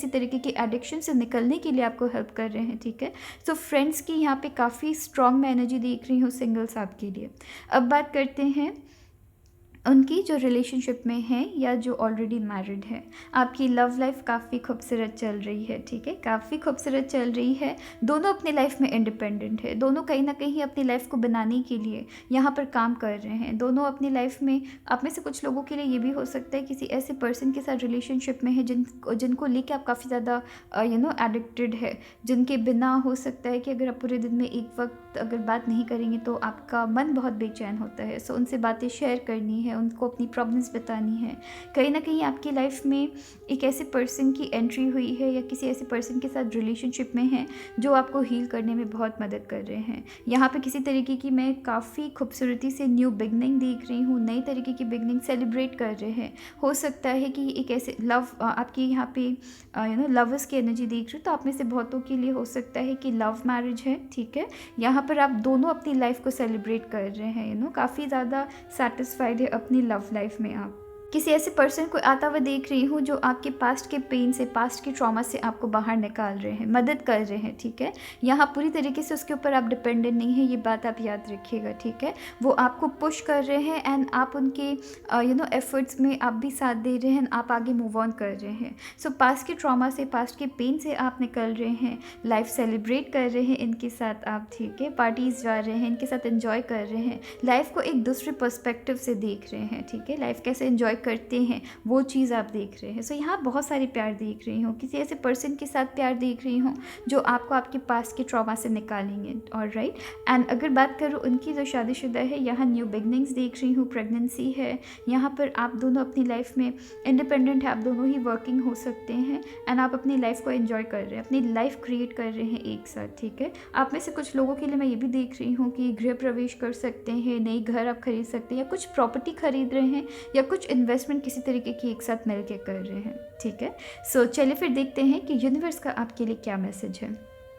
तरीके की एडिक्शन से निकलने के लिए आपको हेल्प कर रहे हैं, ठीक है। सो फ्रेंड्स की यहाँ पे काफ़ी स्ट्रॉन्ग मैं एनर्जी देख रही हूँ सिंगल्स आपके लिए। अब बात करते हैं उनकी जो रिलेशनशिप में है या जो ऑलरेडी मैरिड है। आपकी लव लाइफ काफ़ी खूबसूरत चल रही है, ठीक है, काफ़ी खूबसूरत चल रही है। दोनों अपनी लाइफ में इंडिपेंडेंट है, दोनों कहीं ना कहीं अपनी लाइफ को बनाने के लिए यहाँ पर काम कर रहे हैं। दोनों अपनी लाइफ में, आप में से कुछ लोगों के लिए ये भी हो सकता है किसी ऐसे पर्सन के साथ रिलेशनशिप में है जिनको लेके आप काफ़ी ज़्यादा एडिक्टेड है, जिनके बिना हो सकता है कि अगर आप पूरे दिन में एक वक्त अगर बात नहीं करेंगे तो आपका मन बहुत बेचैन होता है। सो उनसे बातें शेयर करनी है, उनको अपनी प्रॉब्लम्स बतानी है। कहीं ना कहीं आपकी लाइफ में एक ऐसे पर्सन की एंट्री हुई है या किसी ऐसे पर्सन के साथ रिलेशनशिप में है जो आपको हील करने में बहुत मदद कर रहे हैं। यहाँ पे किसी तरीके की मैं काफ़ी खूबसूरती से न्यू बिगनिंग देख रही हूँ, नई तरीके की बिगनिंग सेलिब्रेट कर रहे हैं। हो सकता है कि एक ऐसे लव आपकी यहाँ पे लवर्स की एनर्जी देख रही हूँ, तो आप में से बहुतों के लिए हो सकता है कि लव मैरिज है, ठीक है। यहाँ पर आप दोनों अपनी लाइफ को सेलिब्रेट कर रहे हैं, काफ़ी ज़्यादा सेटिस्फाइड है अपनी लव लाइफ में। आप किसी ऐसे पर्सन को आता हुआ देख रही हूँ जो आपके पास्ट के पेन से, पास्ट के ट्रॉमा से आपको बाहर निकाल रहे हैं, मदद कर रहे हैं, ठीक है। यहाँ पूरी तरीके से उसके ऊपर आप डिपेंडेंट नहीं है, ये बात आप याद रखिएगा, ठीक है। वो आपको पुश कर रहे हैं एंड आप उनके एफर्ट्स में आप भी साथ दे रहे हैं, आप आगे मूव ऑन कर रहे हैं। सो पास्ट के ट्रॉमा से, पास्ट के पेन से आप निकल रहे हैं, लाइफ सेलिब्रेट कर रहे हैं इनके साथ आप, ठीक है। पार्टीज जा रहे हैं, इनके साथ एंजॉय कर रहे हैं, लाइफ को एक दूसरे पर्सपेक्टिव से देख रहे हैं, ठीक है। लाइफ कैसे एंजॉय करते हैं वो चीज़ आप देख रहे हैं। सो यहाँ बहुत सारी प्यार देख रही हूँ, किसी ऐसे पर्सन के साथ प्यार देख रही हूँ जो आपको आपके पास के ट्रॉमा से निकालेंगे, ऑलराइट। एंड अगर बात करूँ उनकी जो शादीशुदा है, यहाँ न्यू बिगनिंग्स देख रही हूँ, प्रेगनेंसी है। यहाँ पर आप दोनों अपनी लाइफ में इंडिपेंडेंट है, आप दोनों ही वर्किंग हो सकते हैं एंड आप अपनी लाइफ को एंजॉय कर रहे हैं, अपनी लाइफ क्रिएट कर रहे हैं एक साथ, ठीक है। आप में से कुछ लोगों के लिए मैं ये भी देख रही हूँ कि गृह प्रवेश कर सकते हैं, नई घर आप खरीद सकते हैं, या कुछ प्रॉपर्टी खरीद रहे हैं, या कुछ इन्वेस्टमेंट किसी तरीके की एक साथ मिलके कर रहे हैं, ठीक है। सो चलिए फिर देखते हैं कि यूनिवर्स का आपके लिए क्या मैसेज है।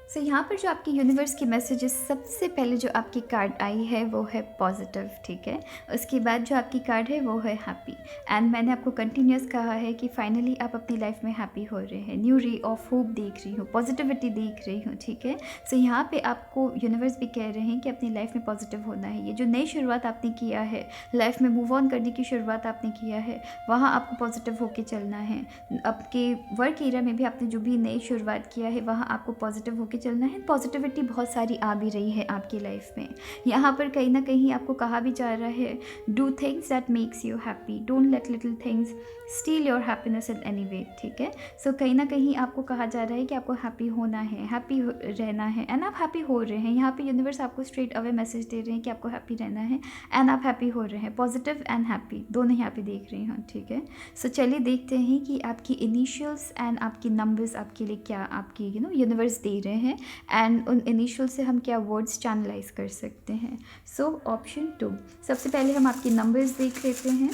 सो यहाँ पर जो आपकी यूनिवर्स की मैसेज है, सबसे पहले जो आपकी कार्ड आई है वो है पॉजिटिव, ठीक है। उसके बाद जो आपकी कार्ड है वो है हैप्पी। एंड मैंने आपको कंटिन्यूस कहा है कि फाइनली आप अपनी लाइफ में हैप्पी हो रहे हैं, न्यू रे ऑफ होप देख रही हूँ, पॉजिटिविटी देख रही हूँ, ठीक है। सो यहाँ पे आपको यूनिवर्स भी कह रहे हैं कि अपनी लाइफ में पॉजिटिव होना है। ये जो नई शुरुआत आपने किया है, लाइफ में मूव ऑन करने की शुरुआत आपने किया है, वहाँ आपको पॉजिटिव होकर चलना है। आपके वर्क एरिया में भी आपने जो भी नई शुरुआत किया है वहाँ आपको पॉजिटिव होकर चलना है। पॉजिटिविटी बहुत सारी आ भी रही है आपकी लाइफ में। यहाँ पर कहीं ना कहीं आपको कहा भी जा रहा है, do things that makes you happy, don't let little things steel your happiness in any way, ठीक है। सो कहीं ना कहीं आपको कहा जा रहा है कि आपको हैप्पी होना है, हैप्पी रहना है, एंड आप हैप्पी हो रहे हैं। यहाँ पे यूनिवर्स आपको स्ट्रेट अवे मैसेज दे रहे हैं कि आपको हैप्पी रहना है एंड आप हैप्पी हो रहे हैं। पॉजिटिव एंड हैप्पी दोनों यहाँ पे देख रही हूँ, ठीक है। सो चलिए देखते हैं कि आपकी इनिशियल्स एंड आपकी नंबर्स आपके लिए क्या आपकी यूनिवर्स दे रहे हैं, एंड उन इनिशियल से हम क्या वर्ड्स चैनलाइज कर सकते हैं। सो ऑप्शन 2, सबसे पहले हम आपके नंबर्स देख लेते हैं।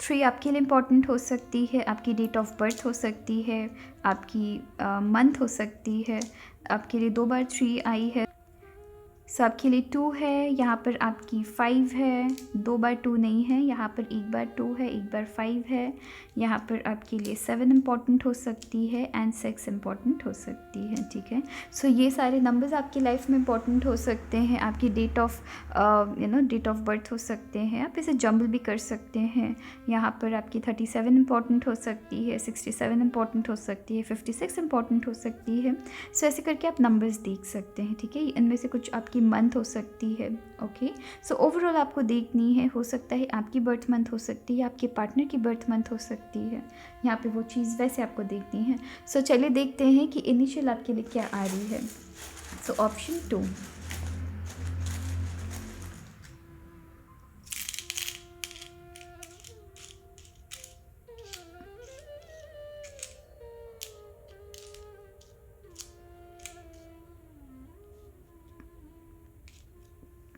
3 आपके लिए इम्पॉर्टेंट हो सकती है, आपकी डेट ऑफ बर्थ हो सकती है, आपकी मंथ हो सकती है, आपके लिए 2 बार 3 आई है। सो आपके लिए 2 है, यहाँ पर आपकी 5 है, 2 बार 2 नहीं है, यहाँ पर एक बार 2 है, एक बार 5 है, यहाँ पर आपके लिए 7 इम्पॉर्टेंट हो सकती है एंड 6 इम्पॉर्टेंट हो सकती है, ठीक है। सो ये सारे नंबर्स आपकी लाइफ में इम्पॉर्टेंट हो सकते हैं। आपकी date of date of birth हो सकते हैं, आप इसे जंबल भी कर सकते हैं। यहाँ पर आपकी 37 इम्पॉर्टेंट हो सकती है, 67 इम्पॉर्टेंट हो सकती है, 56 इम्पॉर्टेंट हो सकती है। सो ऐसे करके आप नंबर्स देख सकते हैं, ठीक है। इनमें से कुछ आपकी मंथ हो सकती है, ओके। सो ओवरऑल आपको देखनी है, हो सकता है आपकी बर्थ मंथ हो सकती है, आपके पार्टनर की बर्थ मंथ हो सकती है, यहाँ पे वो चीज़ वैसे आपको देखनी है। सो चलिए देखते हैं कि इनिशियल आपके लिए क्या आ रही है। सो ऑप्शन 2,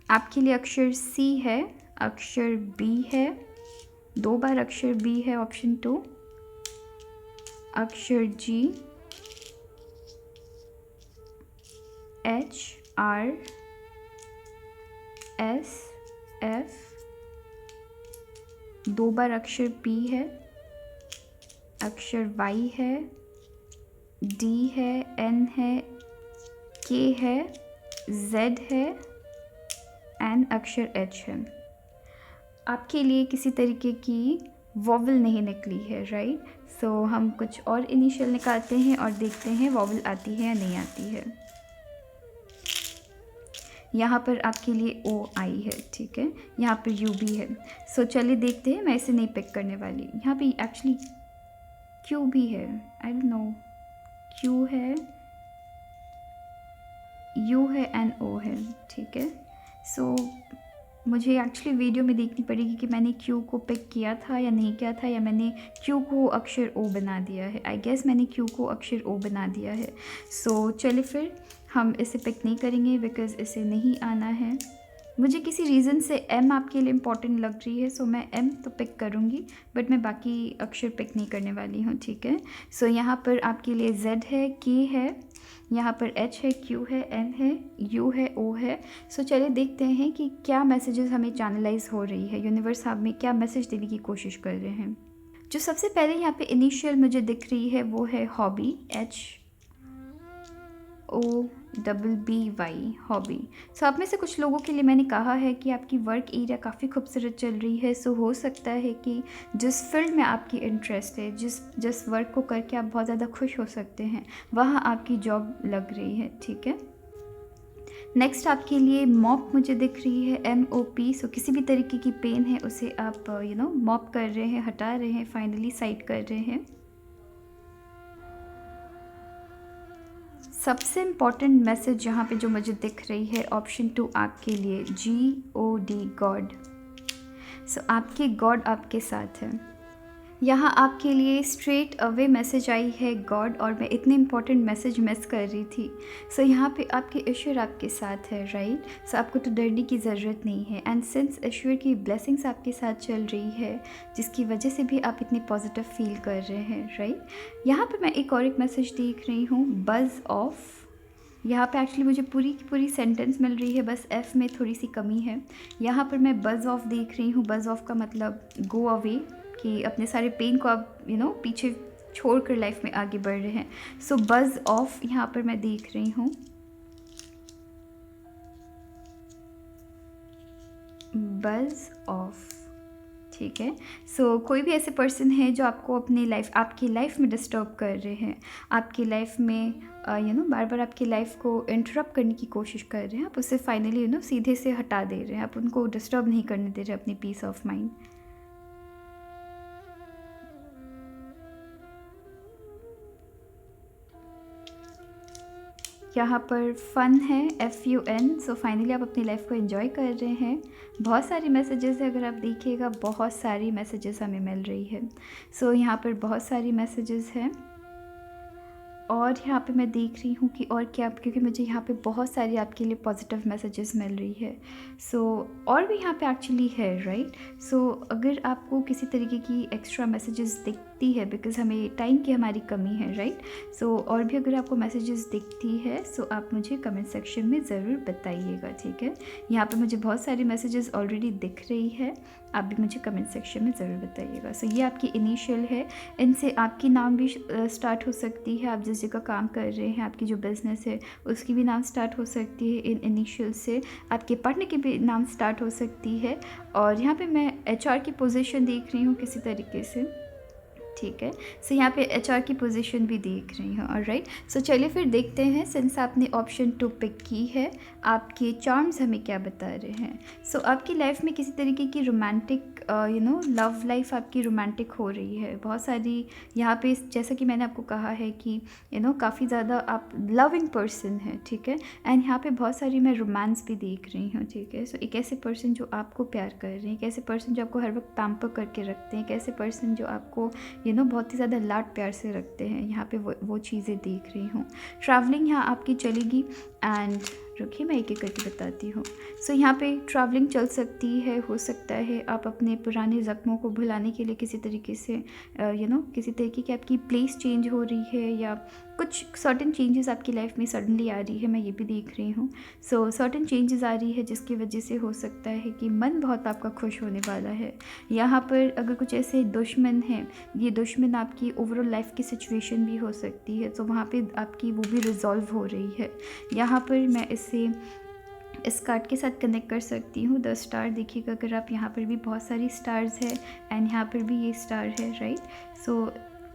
आपके लिए अक्षर C है, अक्षर B है, 2 बार अक्षर B है ऑप्शन 2, अक्षर G, H, R, S, F, 2 बार अक्षर P है, अक्षर Y है, D है, N है, K है, Z है एंड अक्षर H है। आपके लिए किसी तरीके की वॉवल नहीं निकली है, राइट। सो हम कुछ और इनिशियल निकालते हैं और देखते हैं वॉवल आती है या नहीं आती है। यहाँ पर आपके लिए O आई है, ठीक है, यहाँ पर U भी है। सो चलिए देखते हैं, मैं इसे नहीं पिक करने वाली। यहाँ पे एक्चुअली Q भी है, आई डोंट नो, Q है, U है एंड O है, ठीक है। सो मुझे एक्चुअली वीडियो में देखनी पड़ेगी कि मैंने Q को पिक किया था या नहीं किया था, या मैंने Q को अक्षर O बना दिया है। आई गेस मैंने Q को अक्षर O बना दिया है। सो चलिए फिर हम इसे पिक नहीं करेंगे बिकॉज़ इसे नहीं आना है। मुझे किसी रीज़न से M आपके लिए इम्पॉर्टेंट लग रही है, सो मैं M तो पिक करूँगी, बट मैं बाकी अक्षर पिक नहीं करने वाली हूँ, ठीक है। सो यहाँ पर आपके लिए Z है, K है, यहाँ पर H है, Q है, N है, U है, O है। सो चलिए देखते हैं कि क्या मैसेजेस हमें चैनलाइज हो रही है, यूनिवर्स हमें क्या मैसेज देने की कोशिश कर रहे हैं। जो सबसे पहले यहाँ पे इनिशियल मुझे दिख रही है वो है हॉबी, HOBBY, हॉबी। सो आप में से कुछ लोगों के लिए मैंने कहा है कि आपकी वर्क एरिया काफ़ी खूबसूरत चल रही है। सो हो सकता है कि जिस फील्ड में आपकी इंटरेस्ट है, जिस वर्क को करके आप बहुत ज़्यादा खुश हो सकते हैं, वहाँ आपकी जॉब लग रही है, ठीक है। नेक्स्ट आपके लिए मॉप मुझे दिख रही है, MOP। सो किसी भी तरीके की पेन है उसे आप मॉप कर रहे हैं, हटा रहे हैं, फाइनली साइड कर रहे हैं। सबसे इम्पॉर्टेंट मैसेज यहाँ पे जो मुझे दिख रही है ऑप्शन 2 आपके लिए, GOD, गॉड। सो आपके गॉड आपके साथ है। यहाँ आपके लिए स्ट्रेट अवे मैसेज आई है गॉड, और मैं इतने इम्पॉर्टेंट मैसेज मिस कर रही थी। सो यहाँ पे आपके ईश्वर आपके साथ है, राइट। सो आपको तो डरने की ज़रूरत नहीं है। एंड सिंस ईश्वर की ब्लेसिंग्स आपके साथ चल रही है, जिसकी वजह से भी आप इतनी पॉजिटिव फील कर रहे हैं, राइट। यहाँ पर मैं एक और एक मैसेज देख रही हूँ, बज़ ऑफ। यहाँ पे एक्चुअली मुझे पूरी की पूरी सेंटेंस मिल रही है, बस F में थोड़ी सी कमी है। यहाँ पर मैं बज़ ऑफ देख रही हूँ। बज़ ऑफ का मतलब गो अवे, कि अपने सारे पेन को आप पीछे छोड़कर लाइफ में आगे बढ़ रहे हैं। सो बज़ ऑफ यहाँ पर मैं देख रही हूँ, बज़ ऑफ, ठीक है। सो कोई भी ऐसे पर्सन है जो आपको आपकी लाइफ में डिस्टर्ब कर रहे हैं, आपकी लाइफ में बार बार आपकी लाइफ को इंटरप्ट करने की कोशिश कर रहे हैं, आप उसे फाइनली सीधे से हटा दे रहे हैं, आप उनको डिस्टर्ब नहीं करने दे रहे अपनी पीस ऑफ माइंड। यहाँ पर फ़न है, FUN। सो फाइनली आप अपनी लाइफ को एंजॉय कर रहे हैं। बहुत सारी मैसेजेस है, अगर आप देखिएगा बहुत सारी मैसेजेस हमें मिल रही है। सो यहाँ पर बहुत सारी मैसेजेस हैं। और यहाँ पे मैं देख रही हूँ कि और क्या, क्योंकि मुझे यहाँ पे बहुत सारी आपके लिए पॉजिटिव मैसेजेस मिल रही है। सो और भी यहाँ पे एक्चुअली है, राइट। सो अगर आपको किसी तरीके की एक्स्ट्रा मैसेजेस दिखती है, बिकॉज़ हमें टाइम की हमारी कमी है, राइट। सो और भी अगर आपको मैसेजेस दिखती है, सो आप मुझे कमेंट सेक्शन में ज़रूर बताइएगा, ठीक है। यहाँ पे मुझे बहुत सारी मैसेजेस ऑलरेडी दिख रही है, आप भी मुझे कमेंट सेक्शन में ज़रूर बताइएगा। सो ये आपकी इनिशियल है, इनसे आपकी नाम भी स्टार्ट हो सकती है। आप जिस जगह काम कर रहे हैं, आपकी जो बिज़नेस है, उसकी भी नाम स्टार्ट हो सकती है इन इनिशियल से। आपके पार्टनर की भी नाम स्टार्ट हो सकती है। और यहाँ पे मैं एचआर की पोजीशन देख रही हूँ किसी तरीके से, ठीक है। सो यहाँ पे एचआर की पोजीशन भी देख रही हूँ, ऑलराइट। सो चलिए फिर देखते हैं, सिंस आपने ऑप्शन 2 पिक की है, आपके चार्म्स हमें क्या बता रहे हैं। सो आपकी लाइफ में किसी तरीके की रोमांटिक लव लाइफ आपकी रोमांटिक हो रही है। बहुत सारी यहाँ पे, जैसा कि मैंने आपको कहा है कि काफ़ी ज़्यादा आप लविंग पर्सन है, ठीक है। एंड यहाँ पे बहुत सारी मैं रोमांस भी देख रही हूँ, ठीक है। सो एक ऐसे पर्सन जो आपको प्यार कर रहे हैं, एक ऐसे पर्सन जो आपको हर वक्त पैम्पर करके रखते हैं, एक ऐसे पर्सन जो आपको बहुत ही ज़्यादा लाड प्यार से रखते हैं। यहाँ पे वो चीज़ें देख रही हूँ। ट्रैवलिंग यहाँ आपकी चलेगी, एंड रुकिए मैं एक एक करके बताती हूँ। सो यहाँ पे ट्रैवलिंग चल सकती है, हो सकता है आप अपने पुराने ज़ख्मों को भुलाने के लिए किसी तरीके से किसी तरीके की आपकी प्लेस चेंज हो रही है, या कुछ सर्टेन चेंजेस आपकी लाइफ में सडनली आ रही है, मैं ये भी देख रही हूँ। सो सर्टेन चेंजेस आ रही है जिसकी वजह से हो सकता है कि मन बहुत आपका खुश होने वाला है। यहाँ पर अगर कुछ ऐसे दुश्मन हैं, ये दुश्मन आपकी ओवरऑल लाइफ की सिचुएशन भी हो सकती है, तो वहाँ पे आपकी वो भी रिजॉल्व हो रही है। यहाँ पर मैं इस कार्ड के साथ कनेक्ट कर सकती हूँ। 10 स्टार देखिएगा, अगर आप यहाँ पर भी बहुत सारी स्टार्स है, एंड यहाँ पर भी ये स्टार है, राइट। सो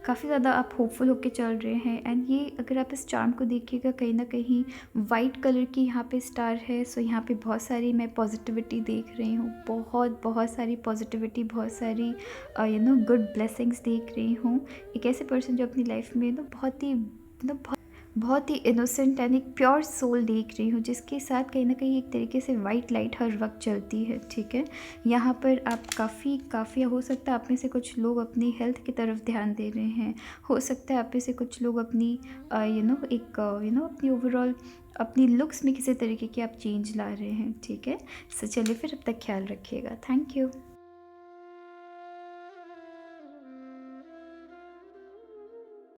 काफ़ी ज़्यादा आप होपफुल होके चल रहे हैं। एंड ये अगर आप इस चार्म को देखिएगा, कहीं ना कहीं वाइट कलर की यहाँ पे स्टार है। सो यहाँ पे बहुत सारी मैं पॉजिटिविटी देख रही हूँ, बहुत सारी पॉजिटिविटी, बहुत सारी गुड ब्लेसिंग्स देख रही हूँ। एक ऐसे पर्सन जो अपनी लाइफ में बहुत ही इनोसेंट एंड एक प्योर सोल देख रही हूँ, जिसके साथ कहीं ना कहीं एक तरीके से वाइट लाइट हर वक्त चलती है, ठीक है। यहाँ पर आप काफ़ी हो सकता है आप में से कुछ लोग अपनी हेल्थ की तरफ ध्यान दे रहे हैं। हो सकता है आप में से कुछ लोग अपनी अपनी ओवरऑल अपनी लुक्स में किसी तरीके की आप चेंज ला रहे हैं, ठीक है। सो चलिए फिर, अब तक ख्याल रखिएगा। Thank you.